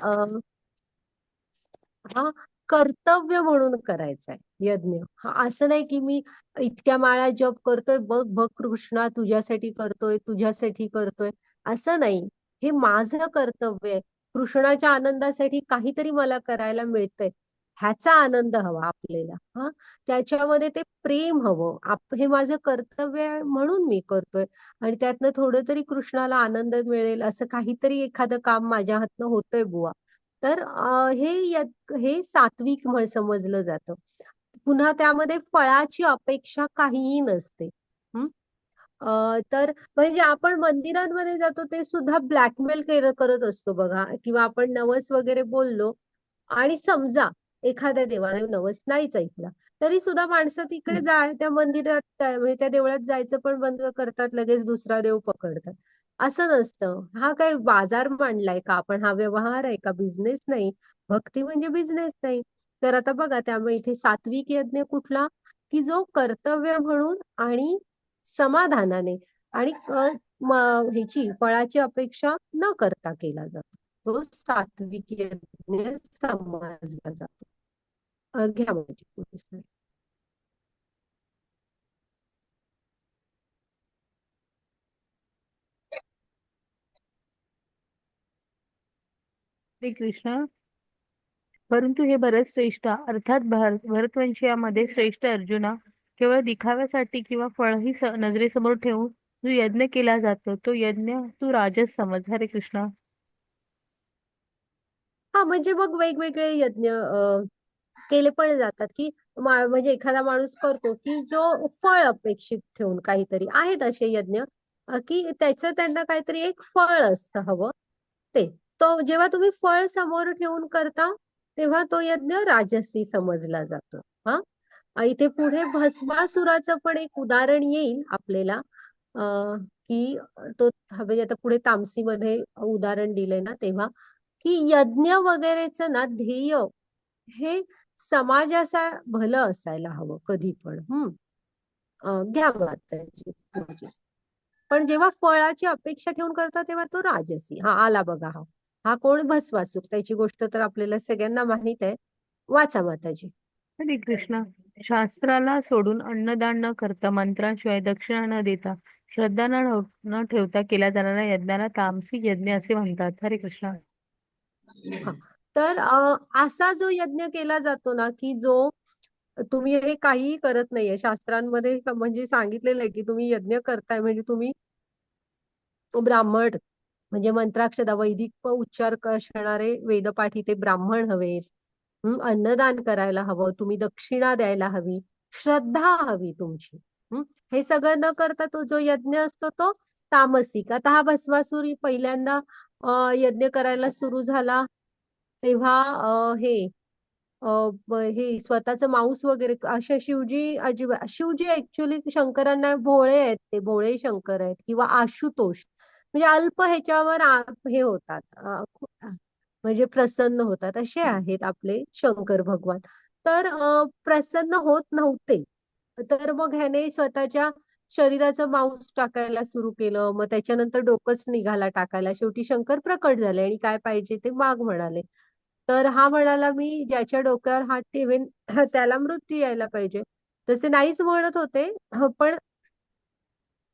हा कर्तव्य म्हणून करायचा आहे यज्ञ. असं नाही की मी इतक्या माळा जप करतोय बघ बघ कृष्णा तुझ्यासाठी करतोय तुझ्यासाठी करतोय असं नाही. हे माझं कर्तव्य आहे. कृष्णाच्या आनंदासाठी काहीतरी मला करायला मिळतंय ह्याचा आनंद हवा आपल्याला. त्याच्यामध्ये ते प्रेम हवं. हे माझं कर्तव्य आहे म्हणून मी करतोय आणि त्यातनं थोडं तरी कृष्णाला आनंद मिळेल असं काहीतरी एखादं काम माझ्या हातनं होतंय बुवा. तर हे सात्विक समजलं जातं. पुन्हा त्यामध्ये फळाची अपेक्षा काहीही नसते. हं? तर म्हणजे आपण मंदिरांमध्ये जातो ते सुद्धा ब्लॅकमेल करत असतो बघा किंवा आपण नवस वगैरे बोललो आणि समजा एखाद्या देवाने नवस नाहीच ऐकला तरी सुद्धा माणसं तिकडे त्या मंदिरात म्हणजे त्या देवळात जायचं पण बंद करतात लगेच दुसरा देव पकडतात. असं नसतं. हा काय बाजार मांडलाय का आपण? हा व्यवहार आहे का? बिझनेस नाही. भक्ती म्हणजे बिझनेस नाही. तर आता बघा, त्यामुळे इथे सात्विक यज्ञ कुठला, की जो कर्तव्य म्हणून आणि समाधानाने आणि ह्याची फळाची अपेक्षा न करता केला जातो, तो सात्विक यज्ञ समजला जातो. घ्या म्हणजे पुढे slide. श्री कृष्ण. परंतु हे भरत श्रेष्ठ अर्थात भरतवंशीयामध्ये श्रेष्ठ अर्जुना, केवळ दिखाव्यासाठी किंवा फळही नजरेसमोर ठेवून जो यज्ञ केला जातो तो यज्ञ तू राजस समज. हरे कृष्णा. हा म्हणजे मग वेगवेगळे यज्ञ केले पण जातात, की म्हणजे एखादा माणूस करतो की जो फळ अपेक्षित ठेवून काहीतरी आहेत असे यज्ञ, की त्याचं त्यांना काहीतरी एक फळ असतं हवं ते. तो जेव्हा तुम्ही फळ समोर ठेवून करता तेव्हा तो यज्ञ राजसी समजला जातो. हा, इथे पुढे भस्मासुराचं पण एक उदाहरण येईल आपल्याला, की तो म्हणजे आता पुढे तामसीमध्ये उदाहरण दिलंय ना, तेव्हा की यज्ञ वगैरेच ना ध्येय हे समाजाचा भलं असायला हवं कधी पण. घ्या माताजी पूजा. पण जेव्हा फळाची अपेक्षा ठेवून करतात तेव्हा तो राजसी. हा आला बघा. हा हा कोण? भस्मासुर. त्याची गोष्ट तर आपल्याला सगळ्यांना माहित आहे. वाचा माताजी. हरे कृष्णा. शास्त्राला सोडून अन्नदान न करता मंत्राशिवाय दक्षिणा न देता श्रद्धा न ठेवता केल्या जाणाऱ्या यज्ञाला तामसिक यज्ञ असे म्हणतात. हरे कृष्णा. हा, तर असा जो यज्ञ केला जातो ना, की जो तुम्ही हे काहीही करत नाहीये, शास्त्रांमध्ये म्हणजे सांगितलेलं आहे की तुम्ही यज्ञ करताय म्हणजे तुम्ही ब्राह्मण, म्हणजे मंत्राक्षदा वैदिक उच्चार करणारे वेदपाठी ते ब्राह्मण हवेत. अन्नदान करायला हवं, तुम्ही दक्षिणा द्यायला हवी, श्रद्धा हवी तुमची. हे सगळं न करता तो जो यज्ञ असतो तो तामसिक. आता हा भस्मासुरी पहिल्यांदा यज्ञ करायला सुरू झाला तेव्हा हे स्वतःच मांस वगैरे अशा शिवजी अजिबात, शिवजी ऍक्च्युली शंकरांना भोळे आहेत, ते भोळे शंकर आहेत, किंवा आशुतोष म्हणजे अल्प ह्याच्यावर हे होतात, म्हणजे प्रसन्न होतात, असे आहेत आपले शंकर भगवान. तर प्रसन्न होत नव्हते, तर मग ह्याने स्वतःच्या शरीराचं मांस टाकायला सुरू केलं. मग त्याच्यानंतर डोकंच निघाला टाकायला. शेवटी शंकर प्रकट झाले आणि काय पाहिजे ते माग म्हणाले. तर हा म्हणाला, मी ज्याच्या डोक्यावर हात ठेवेन त्याला मृत्यू यायला पाहिजे. तसे नाहीच म्हणत होते, पण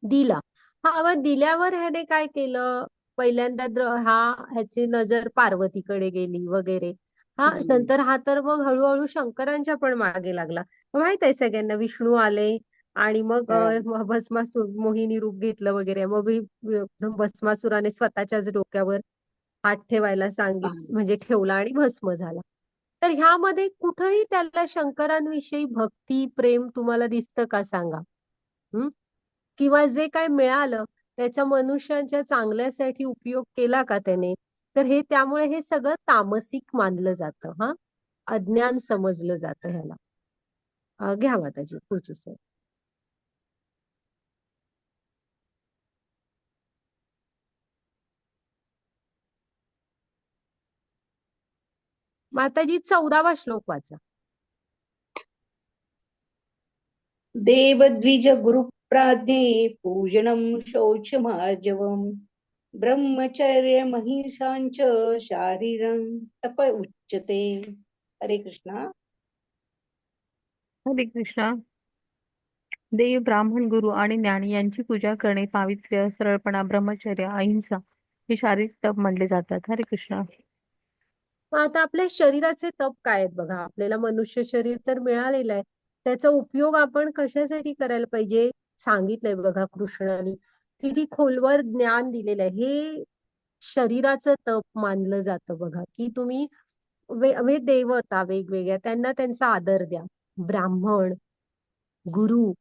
दिला. हा, मग दिल्यावर ह्याने काय केलं, पहिल्यांदा ह्याची नजर पार्वतीकडे गेली वगैरे. हा, नंतर हा तर मग हळूहळू शंकरांच्या पण मागे लागला. माहित आहे सगळ्यांना, विष्णू आले आणि मग भस्मासुर मोहिनी रूप घेतलं वगैरे. मग भस्मासुराने स्वतःच्याच डोक्यावर हात ठेवायला म्हणजे ठेवला आणि भस्म झाला. तर ह्यामध्ये कुठंही त्याला शंकरांविषयी भक्ती प्रेम तुम्हाला दिसतं का सांगा? किंवा जे काय मिळालं त्याचा मनुष्यांच्या चांगल्यासाठी उपयोग केला का त्याने? तर हे त्यामुळे हे सगळं तामसिक मानलं जातं. हा, अज्ञान समजलं जातं ह्याला. घ्या माताजी पुढची सर. माताजी 14वा श्लोक वाचा. देवद्विज गुरुप्राज्ञे पूजनं शौचमार्जवम् ब्रह्मचर्य महिषांच शारीरं तप उच्यते. हरे कृष्णा. हरे कृष्णा. देव, ब्राह्मण, गुरु आणि ज्ञानी यांची पूजा करणे पावित्र्य, सरळपणा, ब्रह्मचर्य, अहिंसा हे शारीरिक तप मानले जातात. हरे कृष्णा. मग आता आपल्या शरीराचे तप काय आहेत बघा. आपल्याला मनुष्य शरीर तर मिळालेलं आहे, त्याचा उपयोग आपण कशासाठी करायला पाहिजे सांगितलंय बघा कृष्णाने. किती खोलवर ज्ञान दिलेलं आहे. हे शरीराचं तप मानलं जातं बघा, की तुम्ही म्हणजे देवता वेगवेगळ्या त्यांना त्यांचा आदर द्या. ब्राह्मण, गुरु,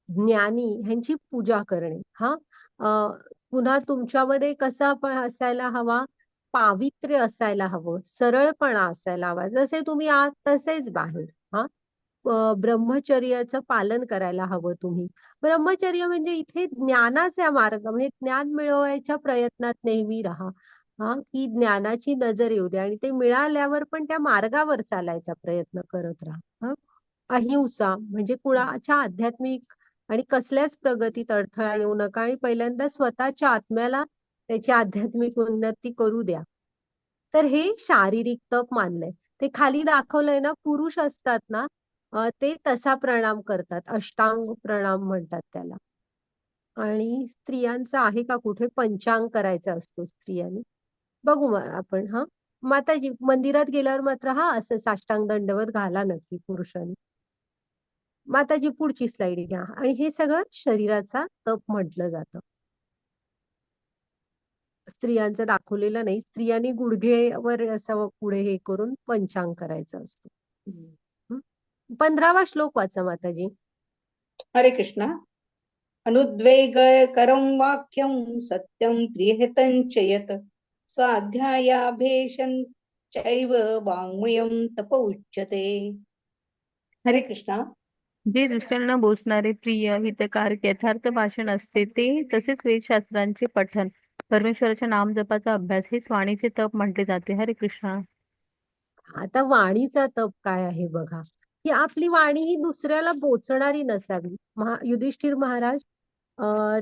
ज्ञानी ह्यांची पूजा करणे. हा, पुन्हा तुमच्यामध्ये कसा पण असायला हवा, पावित्र्य असायला हवं, सरळपणा असायला हवा. जसे तुम्ही आत तसेच बाहेर. हा, ब्रह्मचर्याचं पालन करायला हवं तुम्ही. ब्रह्मचर्य म्हणजे इथे ज्ञानाचा मार्ग, म्हणजे ज्ञान मिळवायच्या प्रयत्नात नेहमी राहा. हा, की ज्ञानाची नजर येऊ द्या आणि ते मिळाल्यावर पण त्या मार्गावर चालायचा प्रयत्न करत राहा. अहिंसा म्हणजे कुणाच्या आध्यात्मिक आणि कसल्याच प्रगतीत अडथळा येऊ नका आणि पहिल्यांदा स्वतःच्या आत्म्याला त्याची आध्यात्मिक उन्नती करू द्या. तर हे शारीरिक तप मानलंय. ते खाली दाखवलंय ना, पुरुष असतात ना, ते तसा प्रणाम करतात, अष्टांग प्रणाम म्हणतात त्याला. आणि स्त्रियांचा आहे का कुठे पंचांग करायचा असतो स्त्रियांनी? बघू मग आपण. हा, माताजी मंदिरात गेल्यावर मात्र हा असं साष्टांग दंडवत घाला नक्की पुरुषांनी. माताजी पुढची स्लाइड घ्या. आणि हे सगळं शरीराचा तप म्हटलं जातं. स्त्रियांचं दाखवलेलं नाही. स्त्रियांनी गुडघेवर असं पुढे हे करून पंचांग करायचं असतं. हम्म. 15वा श्लोक वाचा माताजी. हरे कृष्णा. अनुद्वेगकरं वाक्यं सत्यं प्रियहितं च यत् स्वाध्यायाभ्यसनं चैव वाङ्मयं तप उच्यते. हरे कृष्णा. जे दुसऱ्यांना बोचणारे प्रिय हितकारक यथार्थ भाषण असते ते, तसेच वेदशास्त्रांचे पठन, परमेश्वराच्या नामजपाचा अभ्यास हेच वाणीचे तप म्हटले जाते. हरे कृष्णा. आता वाणीचा तप काय आहे बघा, की आपली वाणी ही दुसऱ्याला बोचणारी नसावी. युधिष्ठिर महाराज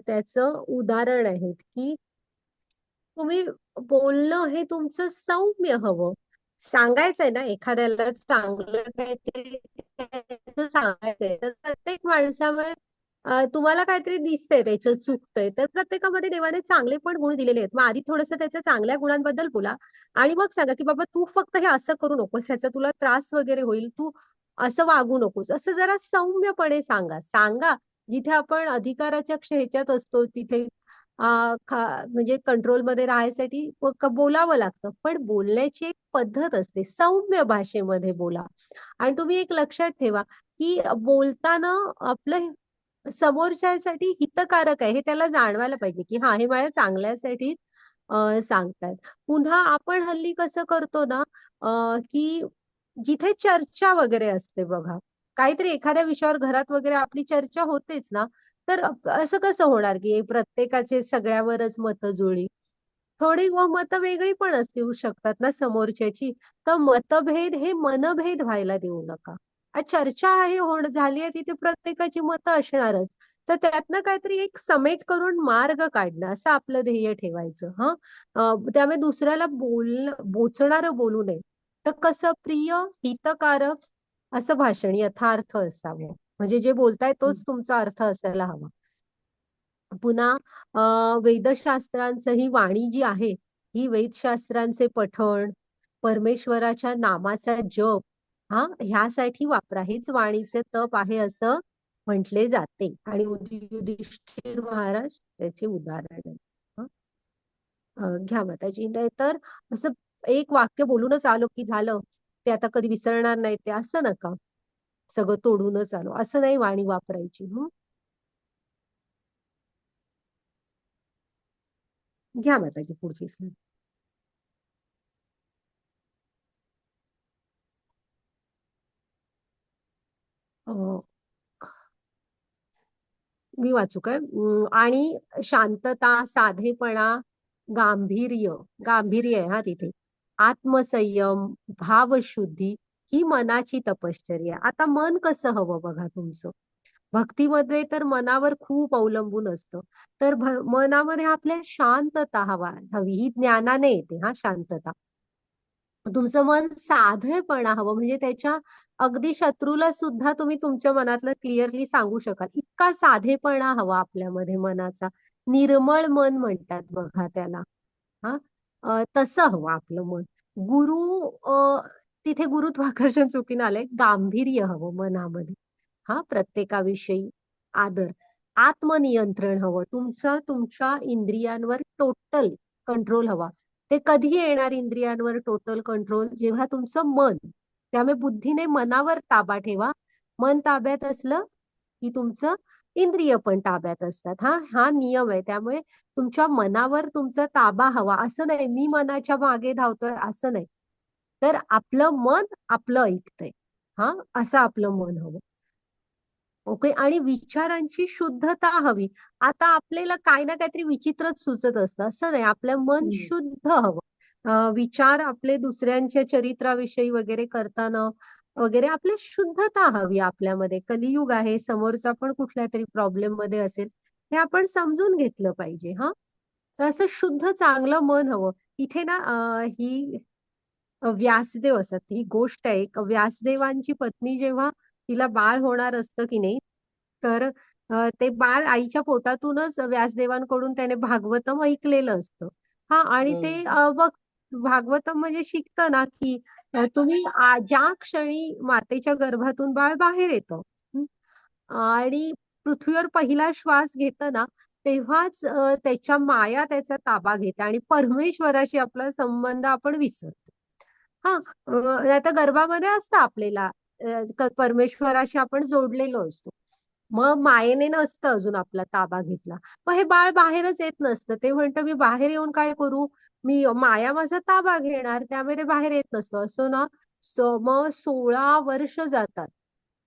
त्याचं उदाहरण आहे की तुम्ही बोलणं हे तुमचं सौम्य हवं. सांगायचंय ना एखाद्याला चांगलं काहीतरी त्याचं सांगायचंय, तर प्रत्येक माणसामुळे तुम्हाला काहीतरी दिसतंय त्याचं चुकतंय, तर प्रत्येकामध्ये देवाने चांगले पण गुण दिलेले आहेत. मग आधी थोडंसं त्याच्या चांगल्या गुणांबद्दल बोला आणि मग सांगा की बाबा तू फक्त हे असं करू नकोस, ह्याचा तुला त्रास वगैरे होईल, तू असं वागू नकोस, असं जरा सौम्यपणे सांगा. सांगा जिथे आपण अधिकाराच्या ह्याच्यात असतो तिथे म्हणजे कंट्रोलमध्ये राहायसाठी बोलावं लागतं, पण बोलण्याची एक पद्धत असते, सौम्य भाषेमध्ये बोला. आणि तुम्ही एक लक्षात ठेवा की बोलताना आपलं समोरच्यासाठी हितकारक आहे हे त्याला जाणवायला पाहिजे की हा, हे माझ्या चांगल्यासाठी सांगतायत. पुन्हा आपण हल्ली कसं करतो ना, की जिथे चर्चा वगैरे असते बघा, काहीतरी एखाद्या विषयावर घरात वगैरे आपली चर्चा होतेच ना, तर असं कसं होणार की प्रत्येकाचे सगळ्यावरच मतं जुळली? थोडी मतं वेगळी पण असू शकतात ना समोरच्याची. तर मतभेद हे मनभेद व्हायला देऊ नका. चर्चा आहे झाली आहे तिथे प्रत्येकाची मतं असणारच. तर त्यातनं काहीतरी एक समेट करून मार्ग काढणं असं आपलं ध्येय ठेवायचं. त्यामुळे दुसऱ्याला बोचणारं बोलू नये. तर कसं प्रिय, हितकारक असं भाषण यथार्थ असावं. म्हणजे जे बोलताय तोच तुमचा अर्थ असायला हवा. पुन्हा वेदशास्त्रांचं ही वाणी जी आहे, ही वेदशास्त्रांचे पठण, परमेश्वराच्या नामाचा जप, ह्यासाठी वापरा. हेच वाणीचे तप आहे असं म्हटले जाते. आणि युधिष्ठिर महाराज त्याचे उदाहरण आहे. हं. घ्या माताजी. नाही तर असं एक वाक्य बोलूनच आलो की झालं, ते आता कधी विसरणार नाही ते असं नका. सगळं तोडूनच आलो असं नाही वाणी वापरायची. घ्या माताजी पुढची slide. मी वाचू काय? आणि शांतता, साधेपणा, गांभीर्य, गांभीर्य आहे तिथे, आत्मसंयम, भावशुद्धी ही मनाची तपश्चर्या. आता मन कसं हवं बघा तुमचं. भक्तीमध्ये तर मनावर खूप अवलंबून असतं. तर मनामध्ये आपल्या शांतता हवी. ही ज्ञानाने येते शांतता. तुमचं मन साधेपणा हवं, म्हणजे त्याच्या अगदी शत्रूला सुद्धा तुम्ही तुमच्या मनातलं क्लिअरली सांगू शकाल, इतका साधेपणा हवा आपल्यामध्ये मनाचा. निर्मळ मन म्हणतात बघा त्याला. हा, तसं हवं आपलं मन. तिथे गुरुत्वाकर्षण चुकीनं आलंय. गांभीर्य हवं मनामध्ये. प्रत्येकाविषयी आदर. आत्मनियंत्रण हवं. तुमच्या इंद्रियांवर टोटल कंट्रोल हवा. ते कधी येणार इंद्रियांवर टोटल कंट्रोल? जेव्हा तुमचं मन, त्यामुळे बुद्धीने मनावर ताबा ठेवा. मन ताब्यात असलं की तुमचं इंद्रिय पण ताब्यात असतात. हा नियम आहे. त्यामुळे तुमच्या मनावर तुमचा ताबा हवा. असं नाही मी मनाच्या मागे धावतोय असं नाही, तर आपलं मन आपलं ऐकतंय. हा, असं आपलं मन हवं. ओके. आणि विचारांची शुद्धता हवी. आता आपल्याला काही ना काहीतरी विचित्रच सुचत असतं, असं नाही. आपलं मन हम्म. शुद्ध हवं. विचार आपले दुसऱ्यांच्या चरित्राविषयी वगैरे करताना वगैरे आपली शुद्धता हवी आपल्यामध्ये. कलियुग आहे, समोरचा पण कुठल्या तरी प्रॉब्लेम मध्ये असेल, हे आपण समजून घेतलं पाहिजे. हा, तर असं शुद्ध चांगलं मन हवं. इथे ना ही व्यासदेव असतात. ही गोष्ट आहे. एक व्यासदेवांची पत्नी जेव्हा तिला बाळ होणार असतं की नाही, तर ते बाळ आईच्या पोटातूनच व्यासदेवांकडून त्याने भागवतम ऐकलेलं असतं. हा, आणि ते हम्म. बघ, भागवतम म्हणजे शिकतं ना की तुम्ही ज्या क्षणी मातेच्या गर्भातून बाळ बाहेर येतं, आणि पृथ्वीवर पहिला श्वास घेतं ना, तेव्हाच त्याच्या माया त्याचा ताबा घेते आणि परमेश्वराशी आपला संबंध आपण विसरतो. हा, आता गर्भामध्ये असतं आपल्याला परमेश्वराशी आपण जोडलेलो असतो. मग मायेने नसतं अजून आपला ताबा घेतला. मग हे बाळ बाहेरच येत नसतं. ते म्हणतं मी बाहेर येऊन काय करू, मी माया माझा ताबा घेणार, त्यामुळे ते बाहेर येत नसतं. असं ना, मग 16 वर्ष जातात.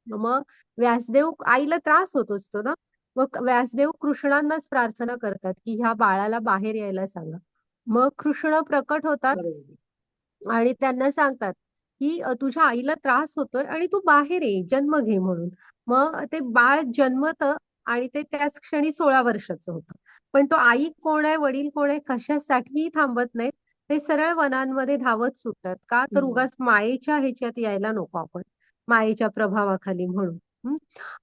मग व्यासदेव, आईला त्रास होत असतो ना, मग व्यासदेव कृष्णांनाच प्रार्थना करतात की ह्या बाळाला बाहेर यायला सांगा. मग कृष्ण प्रकट होतात बरोबर. आणि त्यांना सांगतात की तुझ्या आईला त्रास होतोय आणि तू बाहेर ये, जन्म घे म्हणून. मग ते बाळ जन्मतं आणि ते त्याच क्षणी 16 वर्षाचं होतं. पण तो आई कोण आहे, वडील कोण आहे, कशासाठीही थांबत नाहीत. ते सरळ वनांमध्ये धावत सुटतात. का तर हम्म. उगाच मायेच्या ह्याच्यात यायला नको आपण, मायेच्या प्रभावाखाली म्हणून. हं?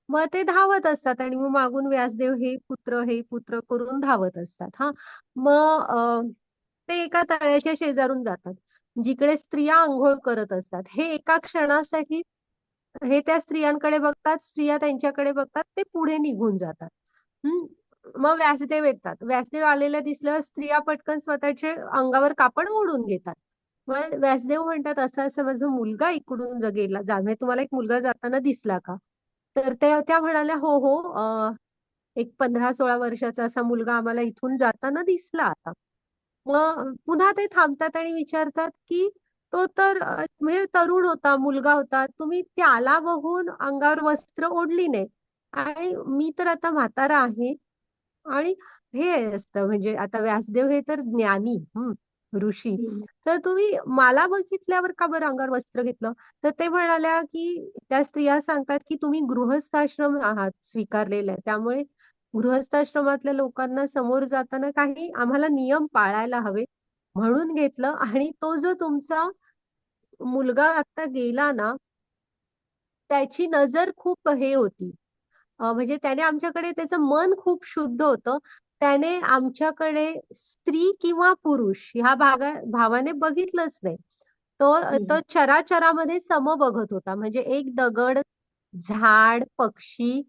मग ते धावत असतात आणि मग मागून व्यासदेव हे पुत्र, हे पुत्र करून धावत असतात. हा, मग ते एका तळ्याच्या शेजारून जातात, जिकडे स्त्रिया आंघोळ करत असतात. हे एका क्षणासाठी हे त्या स्त्रियांकडे बघतात, स्त्रिया त्यांच्याकडे बघतात, ते पुढे निघून जातात. हम्म. मग व्यासदेव येतात. व्यासदेव आलेल्या दिसल्यावर स्त्रिया पटकन स्वतःचे अंगावर कापड ओढून घेतात. मग व्यासदेव म्हणतात, असं असं माझा मुलगा इकडून गेला, म्हणजे तुम्हाला एक मुलगा जाताना दिसला का? तर त्या म्हणाल्या, हो हो, एक 15-16 वर्षाचा असा मुलगा आम्हाला इथून जाताना दिसला आता. मग पुन्हा ते थांबतात आणि विचारतात की तो तर म्हणजे तरुण होता, मुलगा होता, तुम्ही त्याला बघून अंगावर वस्त्र ओढली नाही, आणि मी तर आता म्हातारा आहे. आणि हे असतं म्हणजे आता व्यासदेव हे तर ज्ञानी, ऋषी, हम्म. तर तुम्ही मला बघितल्यावर का बरं अंगावर वस्त्र घेतलं? तर ते म्हणाल्या की त्या स्त्रिया सांगतात की तुम्ही गृहस्थाश्रम आहात स्वीकारलेला आहे, त्यामुळे गृहस्थाश्रमातल्या लोकांना समोर जाताना काही आम्हाला नियम पाळायला हवे म्हणून घेतलं. आणि तो जो तुमचा मुलगा आता गेला ना, त्याची नजर खूप हे होती, म्हणजे त्याने आमच्याकडे, त्याचं मन खूप शुद्ध होतं. त्याने आमच्याकडे स्त्री किंवा पुरुष ह्या भावाने बघितलंच नाही. तो तो हम्म. चराचरामध्ये सम बघत होता. म्हणजे एक दगड, झाड, पक्षी,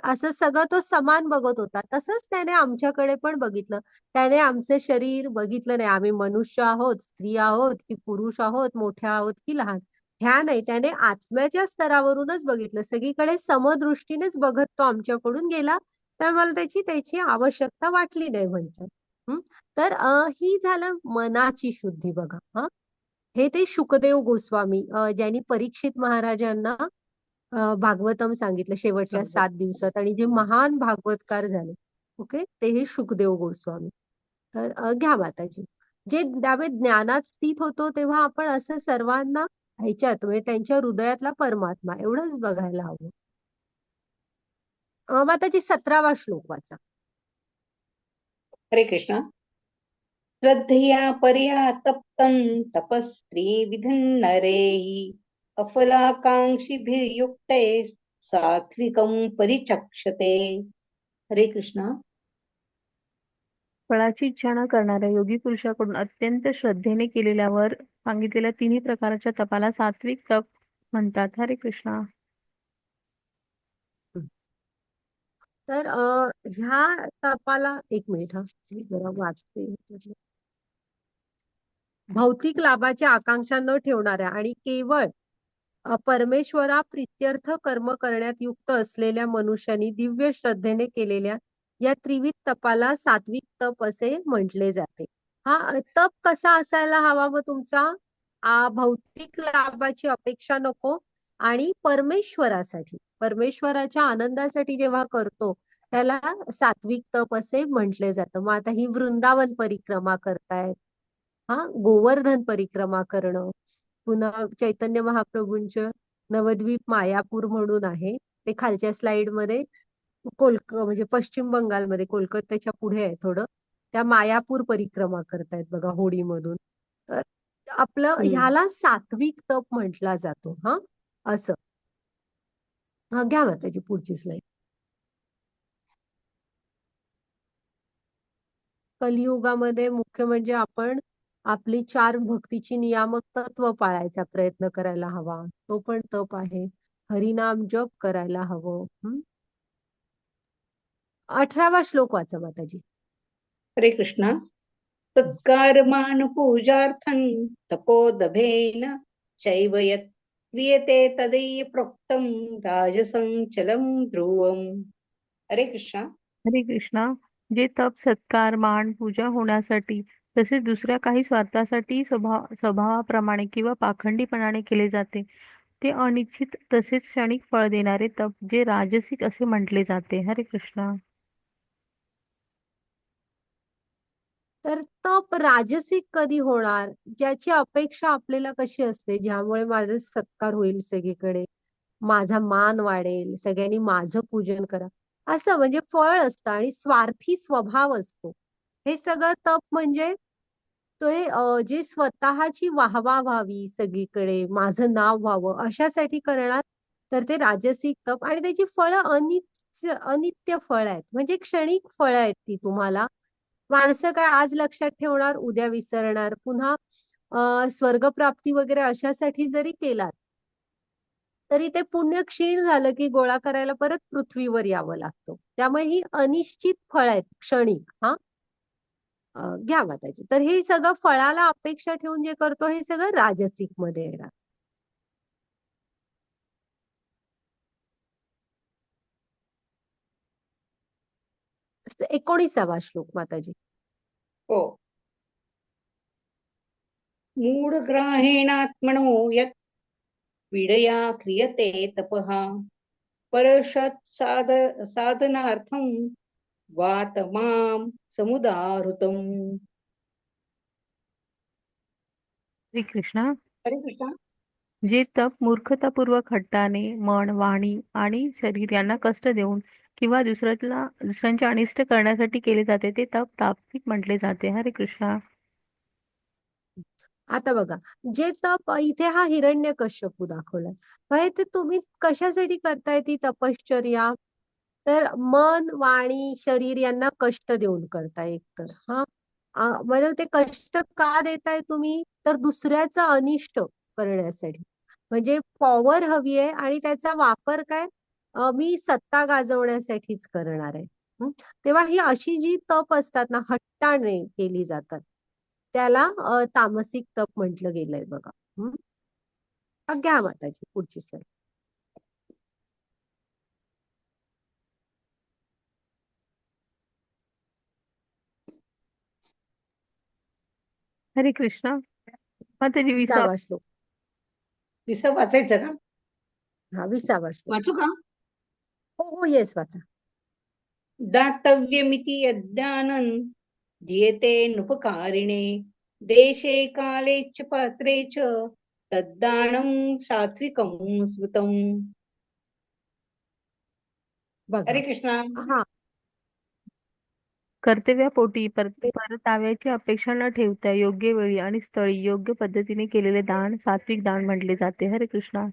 असं सगळं तो समान बघत होता. तसंच त्याने आमच्याकडे पण बघितलं. त्याने आमचं शरीर बघितलं नाही, आम्ही मनुष्य आहोत, स्त्री आहोत की पुरुष आहोत, मोठे आहोत की लहान, ह्या नाही. त्याने आत्म्याच्या स्तरावरूनच बघितलं. सगळीकडे समदृष्टीनेच बघत तो आमच्याकडून गेला. तर मला त्याची त्याची आवश्यकता वाटली नाही म्हणतात. हं? तर ही झालं मनाची शुद्धी बघा. हा, हे ते शुकदेव गोस्वामी, ज्यांनी परीक्षित महाराजांना भागवतम सांगितलं शेवटच्या भागवत. 7 दिवसात, आणि जे महान भागवतकार झाले, ओके, ते हे शुकदेव गोस्वामी. तर घ्या माताजी. जे त्यामुळे ज्ञानात स्थित होतो तेव्हा आपण असं सर्वांना ह्याच्यात, म्हणजे त्यांच्या हृदयातला परमात्मा एवढंच बघायला हवं. माताजी 17वा श्लोक वाचा. हरे कृष्ण. श्रद्धया पर्या तप्तं तपस्त्री विधन्नरेहि अफलाकांक्षिभिर्युक्ते सात्विकं परिचक्षते. हरे कृष्ण. फळाची इच्छा न करणाऱ्या योगी पुरुषाकडून अत्यंत श्रद्धेने केलेल्यावर सांगितलेल्या तिन्ही प्रकारच्या तपाला सात्विक तप म्हणतात. हरे कृष्णा. तर ह्या तपाला, एक मिनिट हा, मी जरा वाचते. भौतिक लाभाची आकांक्षा न ठेवणाऱ्या आणि केवळ परमेश्वरा प्रित्यर्थ कर्म करण्यात युक्त असलेल्या मनुष्यानी दिव्य श्रद्धेने केलेल्या या त्रिविध तपाला सात्विक तप असे म्हटले जाते. हा, तप कसा असायला हवा मग तुमचा? भौतिक लाभाची अपेक्षा नको, आणि परमेश्वरासाठी, परमेश्वराच्या आनंदासाठी जेव्हा करतो त्याला सात्विक तप असे म्हटले जातं. मग आता ही वृंदावन परिक्रमा करतायत, हा गोवर्धन परिक्रमा करणं, पुन्हा चैतन्य महाप्रभूंचं नवद्वीप मायापूर म्हणून आहे, ते खालच्या स्लाइड मध्ये म्हणजे पश्चिम बंगालमध्ये कोलकात्याच्या पुढे आहे थोडं, त्या मायापूर परिक्रमा करतायत बघा होडीमधून. तर आपलं ह्याला सात्विक तप म्हटला जातो. हा असं. हा घ्या त्याची पुढची स्लाइड. कलियुगामध्ये मुख्य म्हणजे आपण आपली 4 भक्तीची नियामक तत्व पाळायचा प्रयत्न करायला हवा, तो पण तप आहे. हरिनाम जप करायला हवं. 18वा श्लोक वाचा माताजी. हरे कृष्णा. तत्कर्मानुपूजार्थं तपोदभेन चैव यत् क्रियते तदीय प्रोक्तं राजसं चलं ध्रुवम्. हरे कृष्णा. हरे कृष्णा. जे तप सत्कार मान पूजा होण्यासाठी तसेच दुसऱ्या काही स्वार्थासाठी स्वभावाप्रमाणे किंवा पाखंडीपणाने केले जाते ते अनिश्चित तसेच क्षणिक फळ देणारे तप जे राजसिक असे म्हटले जाते. हरे कृष्णा. तर तप राजसिक कधी होणार, ज्याची अपेक्षा आपल्याला कशी असते, ज्यामुळे माझा सत्कार होईल सगळीकडे, माझा मान वाढेल, सगळ्यांनी माझं पूजन करा, असं म्हणजे फळ असतं आणि स्वार्थी स्वभाव असतो. हे सगळं तप म्हणजे ते जे स्वतःची वाहवा व्हावी सगळीकडे, माझं नाव व्हावं अशासाठी करणार, तर ते राजसिक तप. आणि त्याची फळं अनित्य फळ आहेत, म्हणजे क्षणिक फळं आहेत ती तुम्हाला. माणसं काय आज लक्षात ठेवणार, उद्या विसरणार. पुन्हा स्वर्गप्राप्ती वगैरे अशासाठी जरी केलात तरी ते पुण्य क्षीण झालं की गोळा करायला परत पृथ्वीवर यावं लागतं. त्यामुळे ही अनिश्चित फळ आहेत, क्षणिक. हा घ्या माताजी. तर हे सगळं फळाला अपेक्षा ठेवून जे करतो हे सगळं राजसिक मध्ये येणार. तर 19वा श्लोक माताजी. हो. मूढग्राहेणात्मनो यत् पीडया क्रियते तपः परषत् साधनार्थं वातमाम समुदाहृतम्. श्री कृष्णा. हरे कृष्णा. जे तप मूर्खतापूर्वक हट्टाने मन वाणी आणि शरीर यांना कष्ट देऊन किंवा दुसऱ्यांचे अनिष्ट करण्यासाठी केले जाते ते तप तामसिक म्हटले जाते. हरे कृष्णा. आता बघा, जे तप इथे हा हिरण्यकश्यपू दाखवलाय, म्हणजे ते तुम्ही कशासाठी करताय ती तपश्चर्या, तर मन वाणी शरीर यांना कष्ट देऊन करताय एकतर. म्हणजे ते कष्ट का देताय तुम्ही, तर दुसऱ्याचं अनिष्ट करण्यासाठी, म्हणजे पॉवर हवी आहे आणि त्याचा वापर काय, मी सत्ता गाजवण्यासाठीच करणार आहे. तेव्हा ही अशी जी तप असतात ना, हट्टाने केली जातात, त्याला तामसिक तप म्हटलं गेलंय बघा. घ्या माताजी पुढची स्लाइड. हरे कृष्णा. माताजी 20. 20वा श्लोक. विसं वाचायचं का? 20वा श्लोक. वाचू का? हो येस वाचा. दातव्यमिति यज्ञानं दीयते नुपकारिणे देशे काले च पात्रे च तद्दानं सात्विकं स्मृतम्. बघा. हरे कृष्णा. हा कर्तव्यापोटी परताव्याची अपेक्षा न ठेवता योग्य वेळी आणि स्थळी योग्य पद्धतीने केलेले दान सात्विक दान म्हटले जाते. हरे कृष्णा.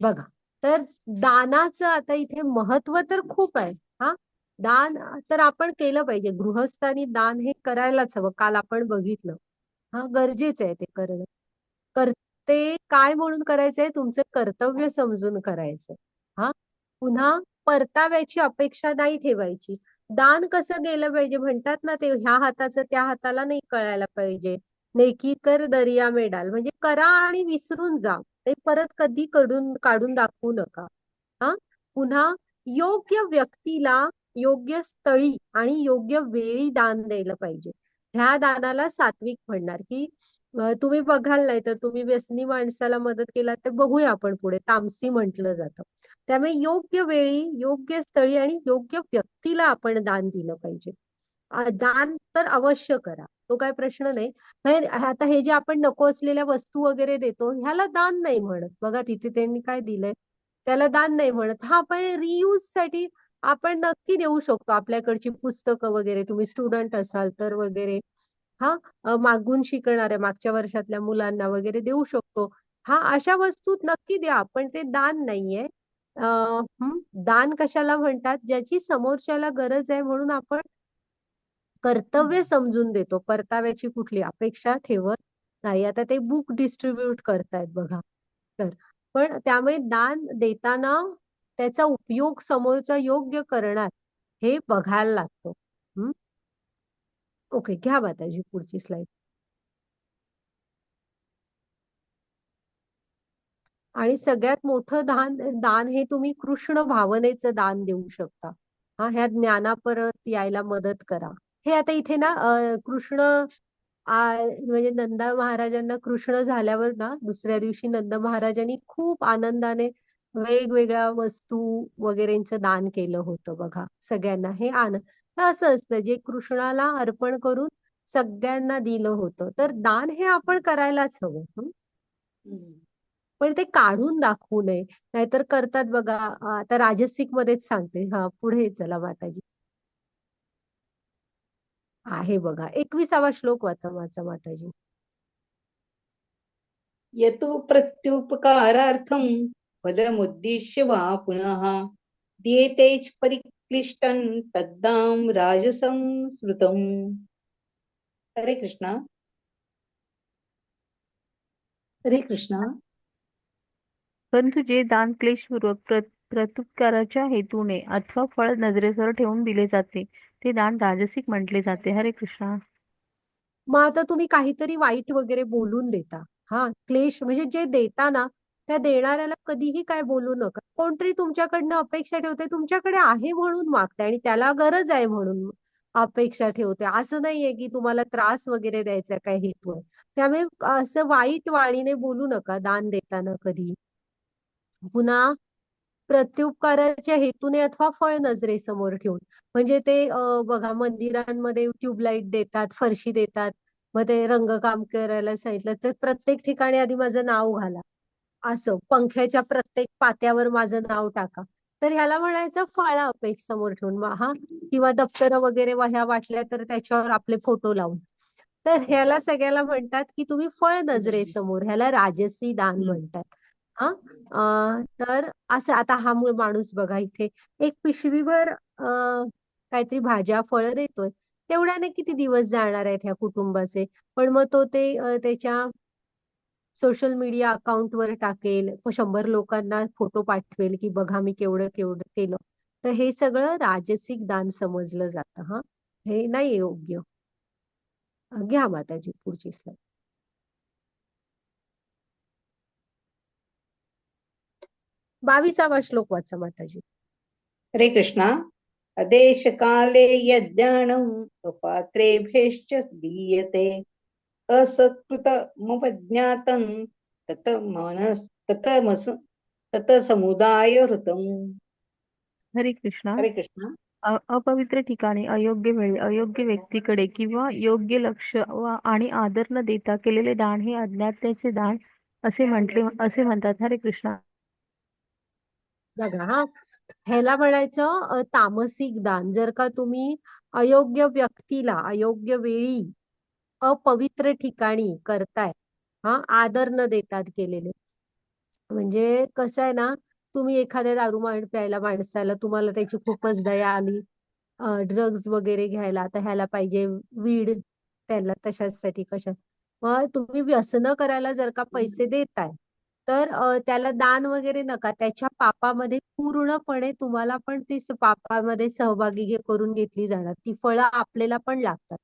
बघा, तर दानाचं आता इथे महत्व तर खूप आहे. हा दान तर आपण केलं पाहिजे, गृहस्थानी दान हे करायलाच हवं, काल आपण बघितलं. गरजेचं आहे ते करणं. करते काय म्हणून करायचंय, तुमचं कर्तव्य समजून करायचं. हा पुन्हा परताव्याची अपेक्षा नाही ठेवायची. दान कसं गेलं पाहिजे म्हणतात ना, ते ह्या हाताचं त्या हाताला नाही कळायला पाहिजे. नेकी कर दर्या में डाल, म्हणजे करा आणि विसरून जा, ते परत कधी काढून दाखवू नका. हा पुन्हा योग्य व्यक्तीला योग्य स्थळी आणि योग्य वेळी दान द्यायला पाहिजे. ह्या दानाला सात्विक म्हणणार, की तुम्ही बघाल नाही तर तुम्ही व्यसनी माणसाला मदत केला तर बघूया आपण पुढे तामसी म्हटलं जातं. त्यामुळे योग्य वेळी योग्य स्थळी आणि योग्य व्यक्तीला आपण दान दिलं पाहिजे. दान तर अवश्य करा, तो काय प्रश्न नाही. आता हे जे आपण नको असलेल्या वस्तू वगैरे देतो ह्याला दान नाही म्हणत बघा, तिथे त्यांनी काय दिलंय त्याला दान नाही म्हणत. हा पण रियूज साठी आपण नक्की देऊ शकतो. आपल्याकडची पुस्तकं वगैरे, तुम्ही स्टुडंट असाल तर वगैरे, हा मागून शिकणाऱ्या मागच्या वर्षातल्या मुलांना वगैरे देऊ शकतो. हा अशा वस्तू नक्की द्या, पण ते दान नाहीये. दान कशाला म्हणतात, ज्याची समोरच्याला गरज आहे म्हणून आपण कर्तव्य समजून देतो, परताव्याची कुठली अपेक्षा ठेवत नाही. आता ते बुक डिस्ट्रीब्यूट करतायत बघा, तर पण त्यामुळे दान देताना त्याचा उपयोग समोरचा योग्य करणार हे बघायला लागतो. ओके, घ्या माताजी पुढची स्लाइड. आणि सगळ्यात मोठं दान दान हे तुम्ही कृष्ण भावनेचं दान देऊ शकता. ह्या ज्ञानापरत यायला मदत करा. हे आता इथे ना कृष्ण म्हणजे नंदा महाराजांना कृष्ण झाल्यावर ना दुसऱ्या दिवशी नंद महाराजांनी खूप आनंदाने वेगवेगळ्या वस्तू वगैरेंचं दान केलं होतं बघा सगळ्यांना. हे आनंद तर असं असतं जे कृष्णाला अर्पण करून सगळ्यांना दिलं होतं. तर दान हे आपण करायलाच हवं. पण ते काढून दाखवू नये, नाहीतर करतात बघा. आता राजसिक मध्येच सांगते. पुढे चला माताजी. आहे बघा 21वा श्लोक वाचा माझा माताजी. यतो प्रत्युपकारार्थं फलमुद्दिश्य वा पुनः दीयतेच परिक्लिष्टं तद्दाम राजसं स्मृतम्. हरे कृष्णा. हरे कृष्णा. परंतु जे दान क्लेशपूर्वक प्रत्युपकाराच्या हेतूने अथवा फळ नजरेसमोर ठेवून दिले जाते ते दान राजसिक म्हटले जाते. हरे कृष्णा. मग आता तुम्ही काहीतरी वाईट वगैरे बोलून देता. क्लेश म्हणजे जे देता ना त्या देणाऱ्याला कधीही काय बोलू नका. कोणतरी तुमच्याकडनं अपेक्षा ठेवते, तुमच्याकडे आहे म्हणून मागते आणि त्याला गरज आहे म्हणून अपेक्षा ठेवते. असं नाहीये की तुम्हाला त्रास वगैरे द्यायचा काय हेतू आहे. त्यामुळे असं वाईट वाणीने बोलू नका दान देताना कधी. पुन्हा प्रत्युपकाराच्या हेतूने अथवा फळ नजरेसमोर ठेवून. म्हणजे ते बघा मंदिरांमध्ये ट्यूबलाईट देतात, फरशी देतात, मग ते रंगकाम करायला सांगितलं तर प्रत्येक ठिकाणी आधी माझं नाव घाला, असं पंख्याच्या प्रत्येक पात्यावर माझं नाव टाका. तर ह्याला म्हणायचं फळ अपेक्षा समोर ठेवून. किंवा दप्तर वगैरे वह्या वाटल्या तर त्याच्यावर आपले फोटो लावून. तर ह्याला सगळ्याला म्हणतात की तुम्ही फळ नजरेसमोर, ह्याला राजसी दान म्हणतात. तर असं आता हा मूळ माणूस बघा इथे एक पिशवीभर काहीतरी भाज्या फळं देतोय. तेवढ्याने किती दिवस जाणार आहेत ह्या कुटुंबाचे. पण मग तो ते त्याच्या सोशल मीडिया अकाउंटवर टाकेल, 100 लोकांना फोटो पाठवेल की बघा मी केवढं केवढं केलं. तर हे सगळं राजसिक दान समजलं जातं. हे नाही योग्य. घ्या माताजी पुढची स्लाइड. 22वा श्लोक वाचा माताजी. हरे कृष्णा. अदेशकाले यज्ञानम् अपात्रेभ्यश्च दीयते असत्कृतमुपज्ञातं तत मनस तत समुदाय हृतम्. हरे कृष्णा. हरे कृष्णा. अपवित्र ठिकाणी अयोग्य वेळी अयोग्य व्यक्तीकडे किंवा योग्य लक्ष आणि आदर न देता केलेले दान हे अज्ञात्याचे दान असे म्हणतात. हरे कृष्णा. बघा ह्याला म्हणायचं तामसिक दान. जर का तुम्ही अयोग्य व्यक्तीला अयोग्य वेळी अपवित्र ठिकाणी करताय, आदर न देतात केलेले. म्हणजे कसं आहे ना, तुम्ही एखाद्या दारू प्यायला माणसाला तुम्हाला त्याची खूपच दया आली, ड्रग्ज वगैरे घ्यायला, आता ह्याला पाहिजे वीड, त्याला तशासाठी कशा. मग तुम्ही व्यसन करायला जर का पैसे देताय तर त्याला दान वगैरे नका. त्याच्या पापामध्ये पूर्णपणे तुम्हाला पण ती पापामध्ये सहभागी करून घेतली जाणार. ती फळं आपल्याला पण लागतात.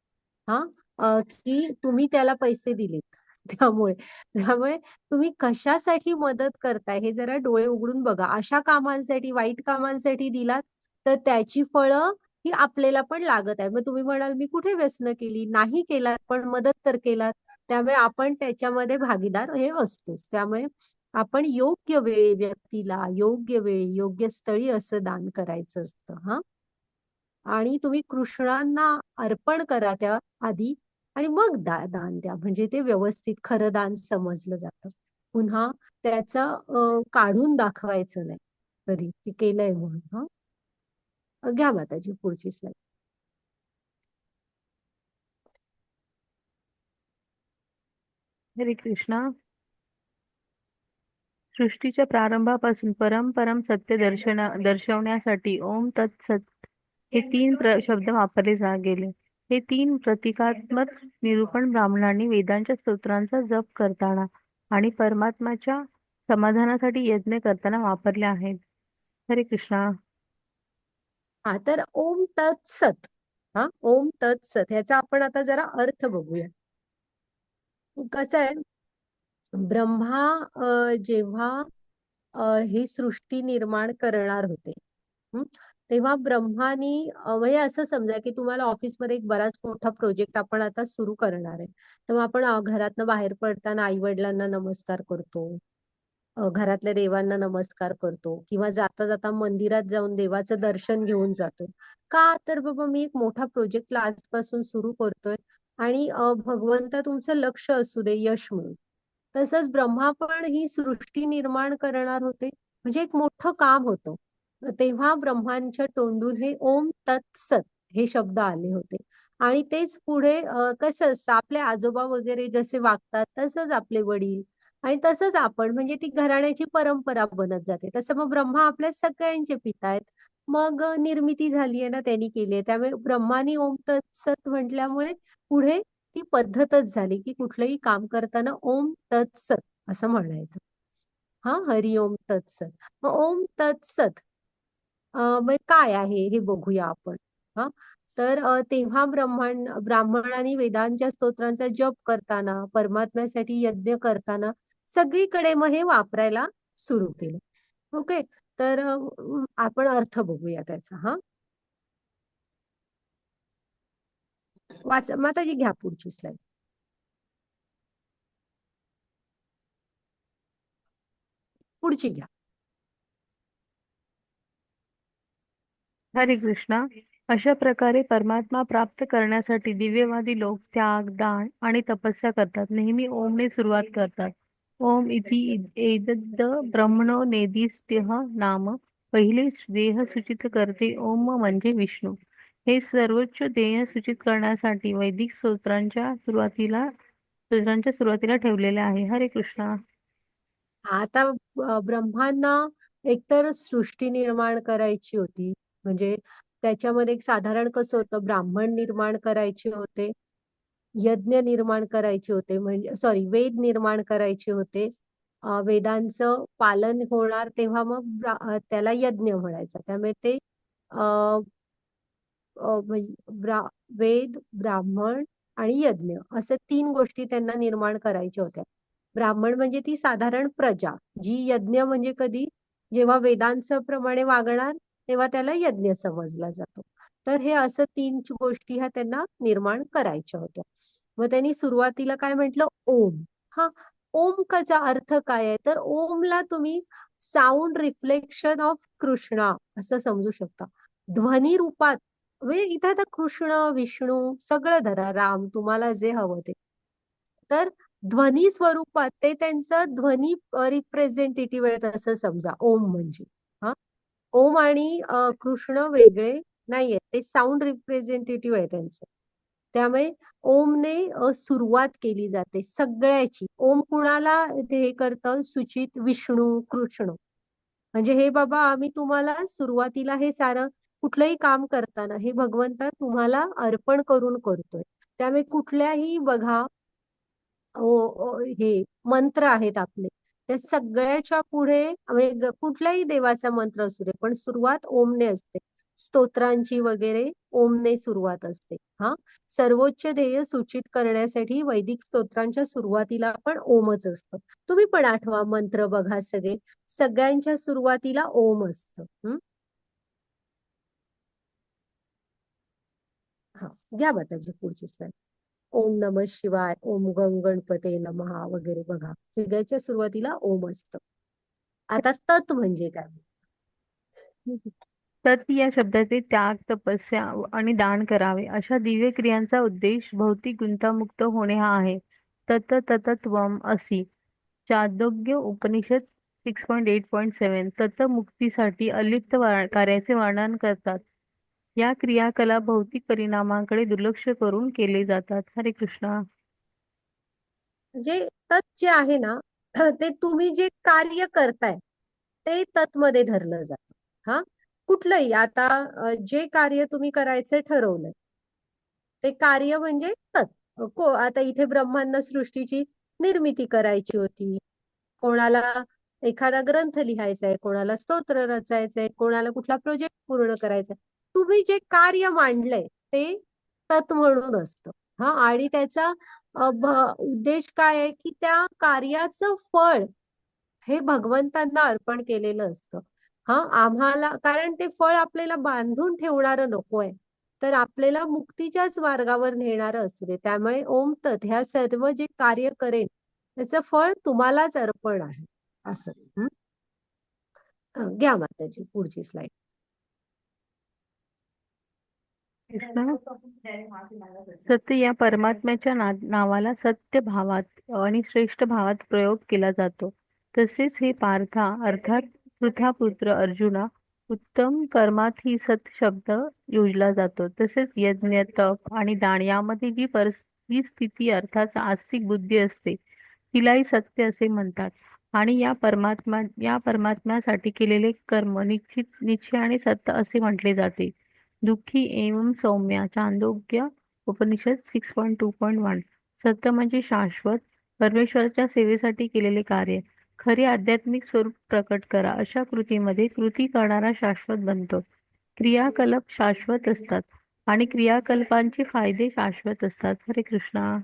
की तुम्ही त्याला पैसे दिलेत. त्यामुळे त्यामुळे तुम्ही कशासाठी मदत करताय हे जरा डोळे उघडून बघा. अशा कामांसाठी, वाईट कामांसाठी दिलात तर त्याची फळं ही आपल्याला पण लागत आहे. मग तुम्ही म्हणाल मी कुठे व्यसन केली, नाही केलात पण मदत तर केलात. त्यामुळे आपण त्याच्यामध्ये भागीदार हे असतोच. त्यामुळे आपण योग्य वेळी व्यक्तीला योग्य वेळी योग्य स्थळी असं दान करायचं असतं. हा, आणि तुम्ही कृष्णांना अर्पण करा त्या आधी, आणि मग दान द्या, म्हणजे ते व्यवस्थित खरं दान समजलं जातं. पुन्हा त्याचं काढून दाखवायचं नाही कधी की केलंय म्हणून. हा, घ्या माताजी पुढची स्लाइड. हरे कृष्णा. सृष्टीच्या प्रारंभापासून परम सत्य दर्शवण्यासाठी ओम तत्सत हे तीन शब्द वापरले गेले. हे तीन प्रतिकात्मक निरूपण ब्राह्मणांनी वेदांच्या स्तोत्रांचा जप करताना आणि परमात्माच्या समाधानासाठी यज्ञ करताना वापरले आहेत. हरे कृष्णा. हा, तर ओम तत्सत. हा, ओम तत्सत ह्याचा आपण आता जरा अर्थ बघूया. कसं आहे, ब्रह्मा जेव्हा ही सृष्टी निर्माण करणार होते, तेव्हा ब्रह्मानी म्हणजे असं समजा की तुम्हाला ऑफिसमध्ये एक बराच मोठा प्रोजेक्ट आपण आता सुरू करणार आहे, तेव्हा आपण घरातनं बाहेर पडताना आई वडिलांना नमस्कार करतो, घरातल्या देवांना नमस्कार करतो, किंवा जाता जाता मंदिरात जाऊन देवाचं दर्शन घेऊन जातो. का तर बाबा मी एक मोठा प्रोजेक्ट आजपासून सुरू करतोय, आणि भगवंता तुमचं लक्ष असू दे, यश मिळू. तसंच ब्रह्मा पण ही सृष्टी निर्माण करणार होते, म्हणजे एक मोठं काम होतं. तेव्हा ब्रह्मांच्या तोंडून हे ओम तत्सत हे शब्द आले होते. आणि तेच पुढे कसं असतं, आपले आजोबा वगैरे जसे वागतात तसंच आपले वडील, आणि तसंच आपण, म्हणजे ती घराण्याची परंपरा बनत जाते. तसं मग ब्रह्मा आपल्या सगळ्यांचे पिता आहेत. मग निर्मिती झाली आहे ना, त्यांनी केली आहे, त्यामुळे ब्रह्मानी ओम तत्सत म्हटल्यामुळे पुढे ती पद्धतच झाली की कुठलंही काम करताना ओम तत्सत असं म्हणायचं. हा, हरिओम तत्सत. मग ओम तत्सत मग काय आहे हे बघूया आपण. हा, तर तेव्हा ब्राह्मणांनी वेदांच्या स्तोत्रांचा जप करताना, परमात्म्यासाठी यज्ञ करताना सगळीकडे मग हे वापरायला सुरू केलं. ओके, तर आपण अर्थ बघूया त्याचा. हा, माताजी घ्या पुढची स्लाइड. पुढची घ्या. हरे कृष्णा. अशा प्रकारे परमात्मा प्राप्त करण्यासाठी दिव्यवादी लोक त्याग, दान आणि तपस्या करतात. नेहमी ओमने सुरुवात करतात. ओम इति एतद् ब्रह्मणो नेदिष्ट्यः नाम. पहिले देह सूचित करते ओम म्हणजे विष्णू. हे सर्वोच्च ध्येय सूचित करण्यासाठी वैदिक स्तोत्रांच्या सुरुवातीला ठेवलेले आहे. हरे कृष्णा. आता ब्रह्मांना एकतर सृष्टी निर्माण करायची होती, म्हणजे त्याच्यामध्ये एक साधारण कसं होतं, ब्राह्मण निर्माण करायचे होते, यज्ञ निर्माण करायचे होते, म्हणजे सॉरी वेद निर्माण करायचे होते. वेदांचं पालन होणार तेव्हा मग त्याला यज्ञ म्हणायचं. त्यामुळे ते अ, वेद, ब्राह्मण आणि यज्ञ असे तीन गोष्टी त्यांना निर्माण करायच्या होत्या. ब्राह्मण म्हणजे ती साधारण प्रजा, जी यज्ञ म्हणजे कधी, जेव्हा वेदांचं प्रमाणे वागणार तेव्हा त्याला यज्ञ समजला जातो. तर हे असं तीन गोष्टी ह्या त्यांना निर्माण करायच्या होत्या. मग त्यांनी सुरुवातीला काय म्हटलं, ओम. हा, ओमचा अर्थ काय आहे, तर ओमला तुम्ही साऊंड रिफ्लेक्शन ऑफ कृष्णा असं समजू शकता. ध्वनी रूपात, म्हणजे इथे आता कृष्ण, विष्णू सगळं धरा, राम, तुम्हाला जे हवं ते. तर ध्वनी स्वरूपात ते त्यांचं ध्वनी रिप्रेझेंटेटिव्ह आहेत असं समजा ओम म्हणजे. हा, ओम आणि कृष्ण वेगळे नाहीये, ते साऊंड रिप्रेझेंटेटिव्ह आहे त्यांचं. त्यामुळे ओमने सुरुवात केली जाते सगळ्याची. ओम कुणाला हे करतं सूचित, विष्णू, कृष्ण. म्हणजे हे बाबा, आम्ही तुम्हाला सुरुवातीला हे सारं कुठलंही काम करताना हे भगवंता तुम्हाला अर्पण करून करतोय. त्यामुळे कुठल्याही बघा हे मंत्र आहेत आपले, त्या सगळ्याच्या पुढे म्हणजे कुठल्याही देवाचा मंत्र असू दे, पण सुरुवात ओमने असते. स्तोत्रांची वगैरे ओमने सुरुवात असते. हा, सर्वोच्च ध्येय सूचित करण्यासाठी वैदिक स्तोत्रांच्या सुरुवातीला पण ओमच असतं. तुम्ही पण आठवा मंत्र बघा, सगळ्यांच्या सुरुवातीला ओम असतं. हा, घ्या माताजी पुढची स्लाइड. ओम नमः शिवाय, ओम गंग गणपते नमः वगैरे बघा, सगळ्याच्या सुरुवातीला ओम असतं. आता तत् म्हणजे काय? तत् या शब्दाचे त्याग, तपस्या आणि दान करावे अशा दिव्य क्रियांचा उद्देश भौतिक गुंतामुक्त होणे हा आहे. तत ततत्वम असी चांदोग्य उपनिषद 6.8.7 तत मुक्तीसाठी अलिप्त कार्याचे वर्णन करतात. या क्रियाकलाप भौतिक परिणामांकडे दुर्लक्ष करून केले जातात. हरे कृष्णा. म्हणजे तत् जे आहे ना, ते तुम्ही जे कार्य करताय ते तत् मध्ये धरलं जातं. हा, कुठलंही आता जे कार्य तुम्ही करायचं ठरवलंय ते कार्य म्हणजे तत्. आता इथे ब्रह्मांड सृष्टीची निर्मिती करायची होती, कोणाला एखादा ग्रंथ लिहायचा आहे, कोणाला स्तोत्र रचायचंय, कोणाला कुठला प्रोजेक्ट पूर्ण करायचा, तुम्ही जे कार्य मांडलंय ते तत् म्हणून असतं. हा, आणि त्याचा उद्देश काय आहे की त्या कार्याचं फळ हे भगवंतांना अर्पण केलेलं असतं. हा, आम्हाला कारण ते फळ आपल्याला बांधून ठेवणारं नकोय, तर आपल्याला मुक्तीच्याच मार्गावर नेणारं असू दे. त्यामुळे ओम तत् ह्या सर्व जे कार्य करेल त्याचं फळ तुम्हालाच अर्पण आहे असं. घ्या माताजी पुढची स्लाइड. कृष्णा. सत्य या परमात्म्याच्या नावाला सत्य भावात आणि श्रेष्ठ भावात प्रयोग केला जातो. तसेच हे पार्था अर्थात पृथापुत्र अर्जुना, उत्तम कर्मात ही सत शब्द योजला जातो. तसेच यज्ञ, तप आणि दान यामध्ये जी परिस्थिती अर्थात आस्तिक बुद्धी असते तिलाही सत्य असे म्हणतात. आणि या परमात्म्यासाठी केलेले कर्म निश्चय आणि सत्य असे म्हटले जाते. दुःखी एवं सौम्या चांदोग्य उपनिषद 6.2.1 सत्य म्हणजे शाश्वत, परमेश्वराच्या सेवेसाठी केलेले कार्य, खरे आध्यात्मिक स्वरूप प्रकट करा अशा कृतीमध्ये कृती करणारा शाश्वत बनतो. क्रियाकल्प शाश्वत असतात आणि क्रियाकल्पांचे फायदे शाश्वत असतात. हरे कृष्णा.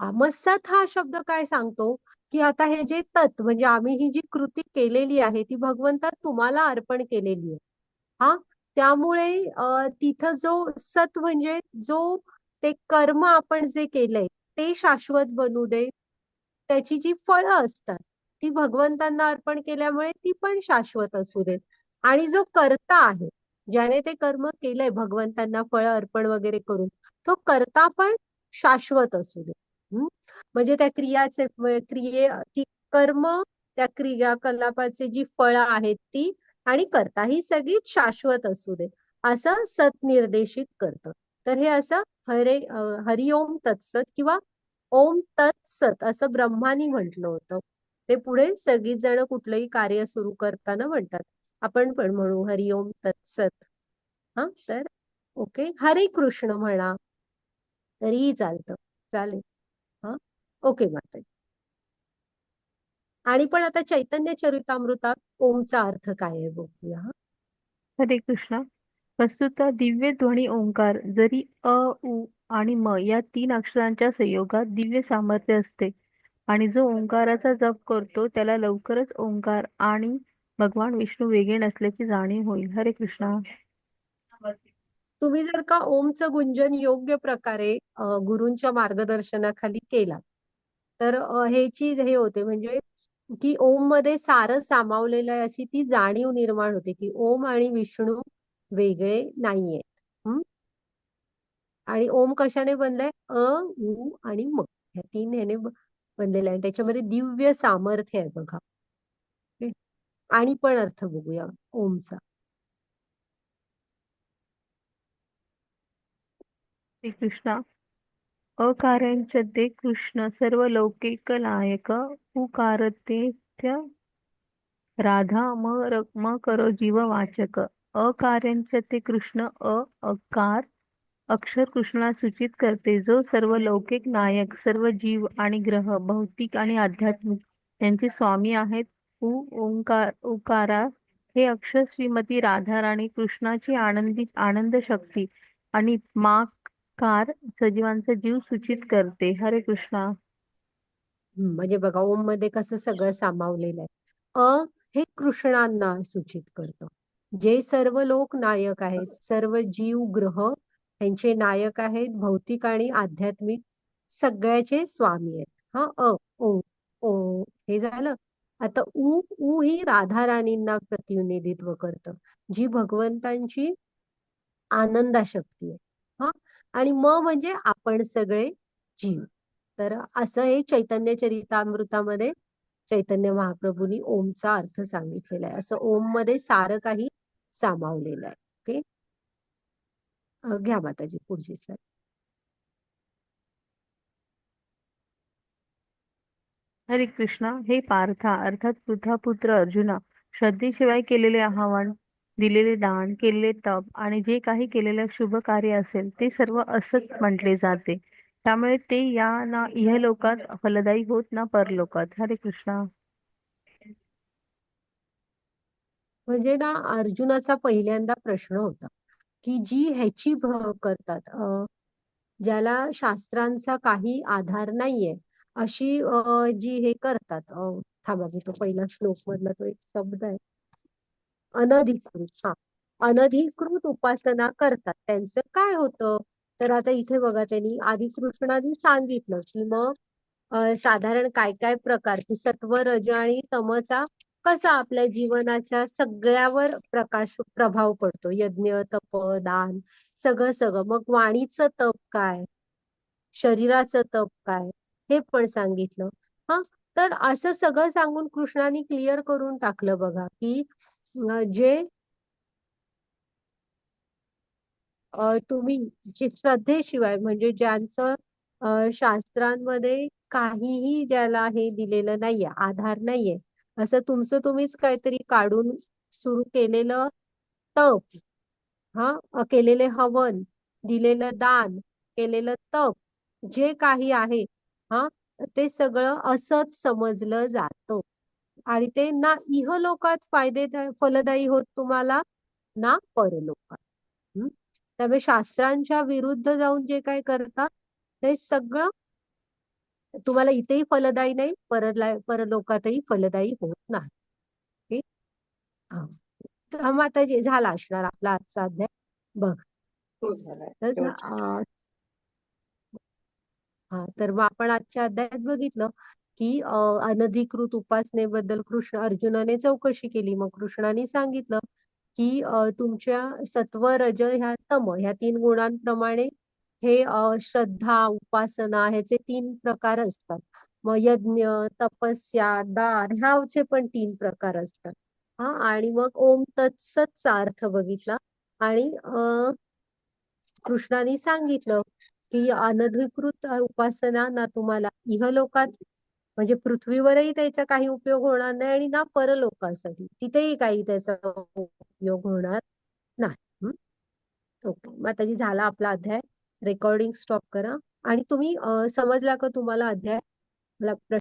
मग सत हा शब्द काय सांगतो की आता हे जे तत् म्हणजे आम्ही ही जी कृती केलेली आहे ती भगवंता तुम्हाला अर्पण केलेली आहे. हा, त्यामुळे तिथं जो सत म्हणजे जो ते कर्म आपण जे केलंय ते शाश्वत बनू दे, त्याची जी फळं असतात ती भगवंतांना अर्पण केल्यामुळे ती पण शाश्वत असू देत. आणि जो कर्ता आहे, ज्याने ते कर्म केलंय भगवंतांना फळ अर्पण वगैरे करून, तो कर्ता पण शाश्वत असू दे. म्हणजे त्या ती कर्म, त्या क्रियाकलापाचे जी फळं आहेत ती आणि कर्ता ही सगळीच शाश्वत असू दे असं सत निर्देशित करतं. तर हे असं हरिओम तत्सत किंवा ओम तत्सत असं ब्रह्मानी म्हटलं होतं. ते पुढे सगळीच जण कुठलंही कार्य सुरू करताना म्हणतात. आपण पण म्हणू हरिओम तत्सत. हा, तर ओके, हरे कृष्ण म्हणा तरीही चालतं, चालेल. हा, ओके माता. आणि पण आता चैतन्य चरितामृतात ओमचा अर्थ काय आहे बघूया. हरे कृष्णा. वस्तुतः दिव्य ध्वनी ओंकार जरी अ, उ आणि म या 3 अक्षरांच्या संयोगात दिव्य सामर्थ्य असते आणि जो ओंकाराचा जप करतो त्याला लवकरच ओंकार आणि भगवान विष्णू वेगळे नसल्याची जाणीव होईल. हरे कृष्णा. तुम्ही जर का ओमचं गुंजन योग्य प्रकारे गुरूंच्या मार्गदर्शनाखाली केला तर हे चीज हे होते म्हणजे की ओम मध्ये सारं सामावलेलं आहे अशी ती जाणीव निर्माण होते की ओम आणि विष्णू वेगळे नाहीयेत. आणि ओम कशाने बनलाय? उ आणि म, ह्या 3 ह्याने बनलेला आहे. त्याच्यामध्ये दिव्य सामर्थ्य आहे बघा. आणि पण अर्थ बघूया ओमचा. श्री कृष्णा. अकार्यंचते कृष्ण सर्व लौकिक नायक उकारते राधा म करो जीव वाचक. अकार्यंचते कृष्ण अकार अक्षर कृष्णाला सूचित करते जो सर्व लौकिक नायक, सर्व जीव आणि ग्रह भौतिक आणि आध्यात्मिक यांचे स्वामी आहेत. उकारा हे अक्षर श्रीमती राधाराणी कृष्णाची आनंद शक्ती आणि माकार सजीवांचा जीव सूचित करते. हरे कृष्णा. म्हणजे बघा ओम मध्ये कसं सगळं सामावलेलं आहे. हे कृष्णांना सूचित करतं, जे सर्व लोक नायक आहेत, सर्व जीव ग्रह यांचे नायक आहेत भौतिक आणि आध्यात्मिक सगळ्याचे स्वामी आहेत. हा ओ ओ हे झालं. आता ऊ ही राधा राणींना प्रतिनिधित्व करतं, जी भगवंतांची आनंदा शक्ती आहे. हा आणि म्हणजे आपण सगळे जीव. तर असं हे चैतन्य चरितामृतामध्ये चैतन्य महाप्रभूंनी ओमचा अर्थ सांगितलेला आहे. असं ओम मध्ये सारं काही सामावलेलं आहे. ओके, घ्या माताजी पुढची स्लाइड. हरे कृष्णा. हे पार्था अर्थात पृथ्वीपुत्र अर्जुना, श्रद्धेशिवाय केलेले आवाहन, दिलेले दान, केलेले तप आणि जे काही केलेले शुभ कार्य असेल ते सर्व असंच म्हटले जाते. त्यामुळे ते या ना इहलोकात फलदायी होत ना परलोकात. हरे कृष्णा. म्हणजे ना अर्जुनाचा पहिल्यांदा प्रश्न होता की जी ह्याची करतात, ज्याला शास्त्रांचा काही आधार नाहीये अशी जी हे करतात, थांबा मी तो पहिला श्लोक मधला तो एक शब्द आहे, अनधिकृत. हा, अनधिकृत उपासना करतात त्यांचं काय होतं. तर आता इथे बघा त्यांनी आधी कृष्णाने सांगितलं की मग साधारण काय काय प्रकार की सत्व रज आणि तमचा कसा आपल्या जीवनाच्या सगळ्यावर प्रभाव पडतो. यज्ञ तप दान सगळं सगळं. मग वाणीचं तप काय, शरीराचं तप काय, हे पण सांगितलं. हा, तर असं सगळं सांगून कृष्णाने क्लिअर करून टाकलं बघा की जे तुम्ही जे श्रद्धेशिवाय म्हणजे ज्यांचं शास्त्रांमध्ये काहीही ज्याला हे दिलेलं नाहीये, आधार नाहीये, असं तुमचं तुम्हीच काहीतरी काढून सुरू केलेलं तप, हा केलेले हवन, दिलेलं दान, केलेलं तप, जे काही आहे हा, ते सगळं असंच समजलं जातं. आणि ते ना इहलोकात फलदायी होत तुम्हाला, ना परलोकात. त्यामुळे शास्त्रांच्या विरुद्ध जाऊन जे काय करतात ते सगळं तुम्हाला इथेही फलदायी नाही, परलोकातही फलदायी होत नाही. ठीक? हा. तर मग आता जे झाला असणार आपला आजचा अध्याय बघ. तो झालाय तर शेवटचा. तर मग आपण आजच्या अध्यायात बघितलं की अनधिकृत उपासनेबद्दल अर्जुनाने चौकशी केली. मग कृष्णाने सांगितलं की तुमच्या सत्व रज ह्या तम ह्या 3 गुणांप्रमाणे हे श्रद्धा उपासना ह्याचे 3 प्रकार असतात. मग यज्ञ तपस्या दान ह्याचे पण 3 प्रकार असतात. हा, आणि मग ओम तत्सतचा अर्थ बघितला. आणि कृष्णाने सांगितलं की अनधिकृत उपासना ना तुम्हाला इहलोकात म्हणजे पृथ्वीवरही त्याचा काही उपयोग होणार नाही आणि ना परलोकासाठी तिथेही काही त्याचा उपयोग होणार नाही. ओके, माताजी झाला आपला अध्याय. रेकॉर्डिंग स्टॉप करा. आणि तुम्ही समजला का तुम्हाला अध्याय? मला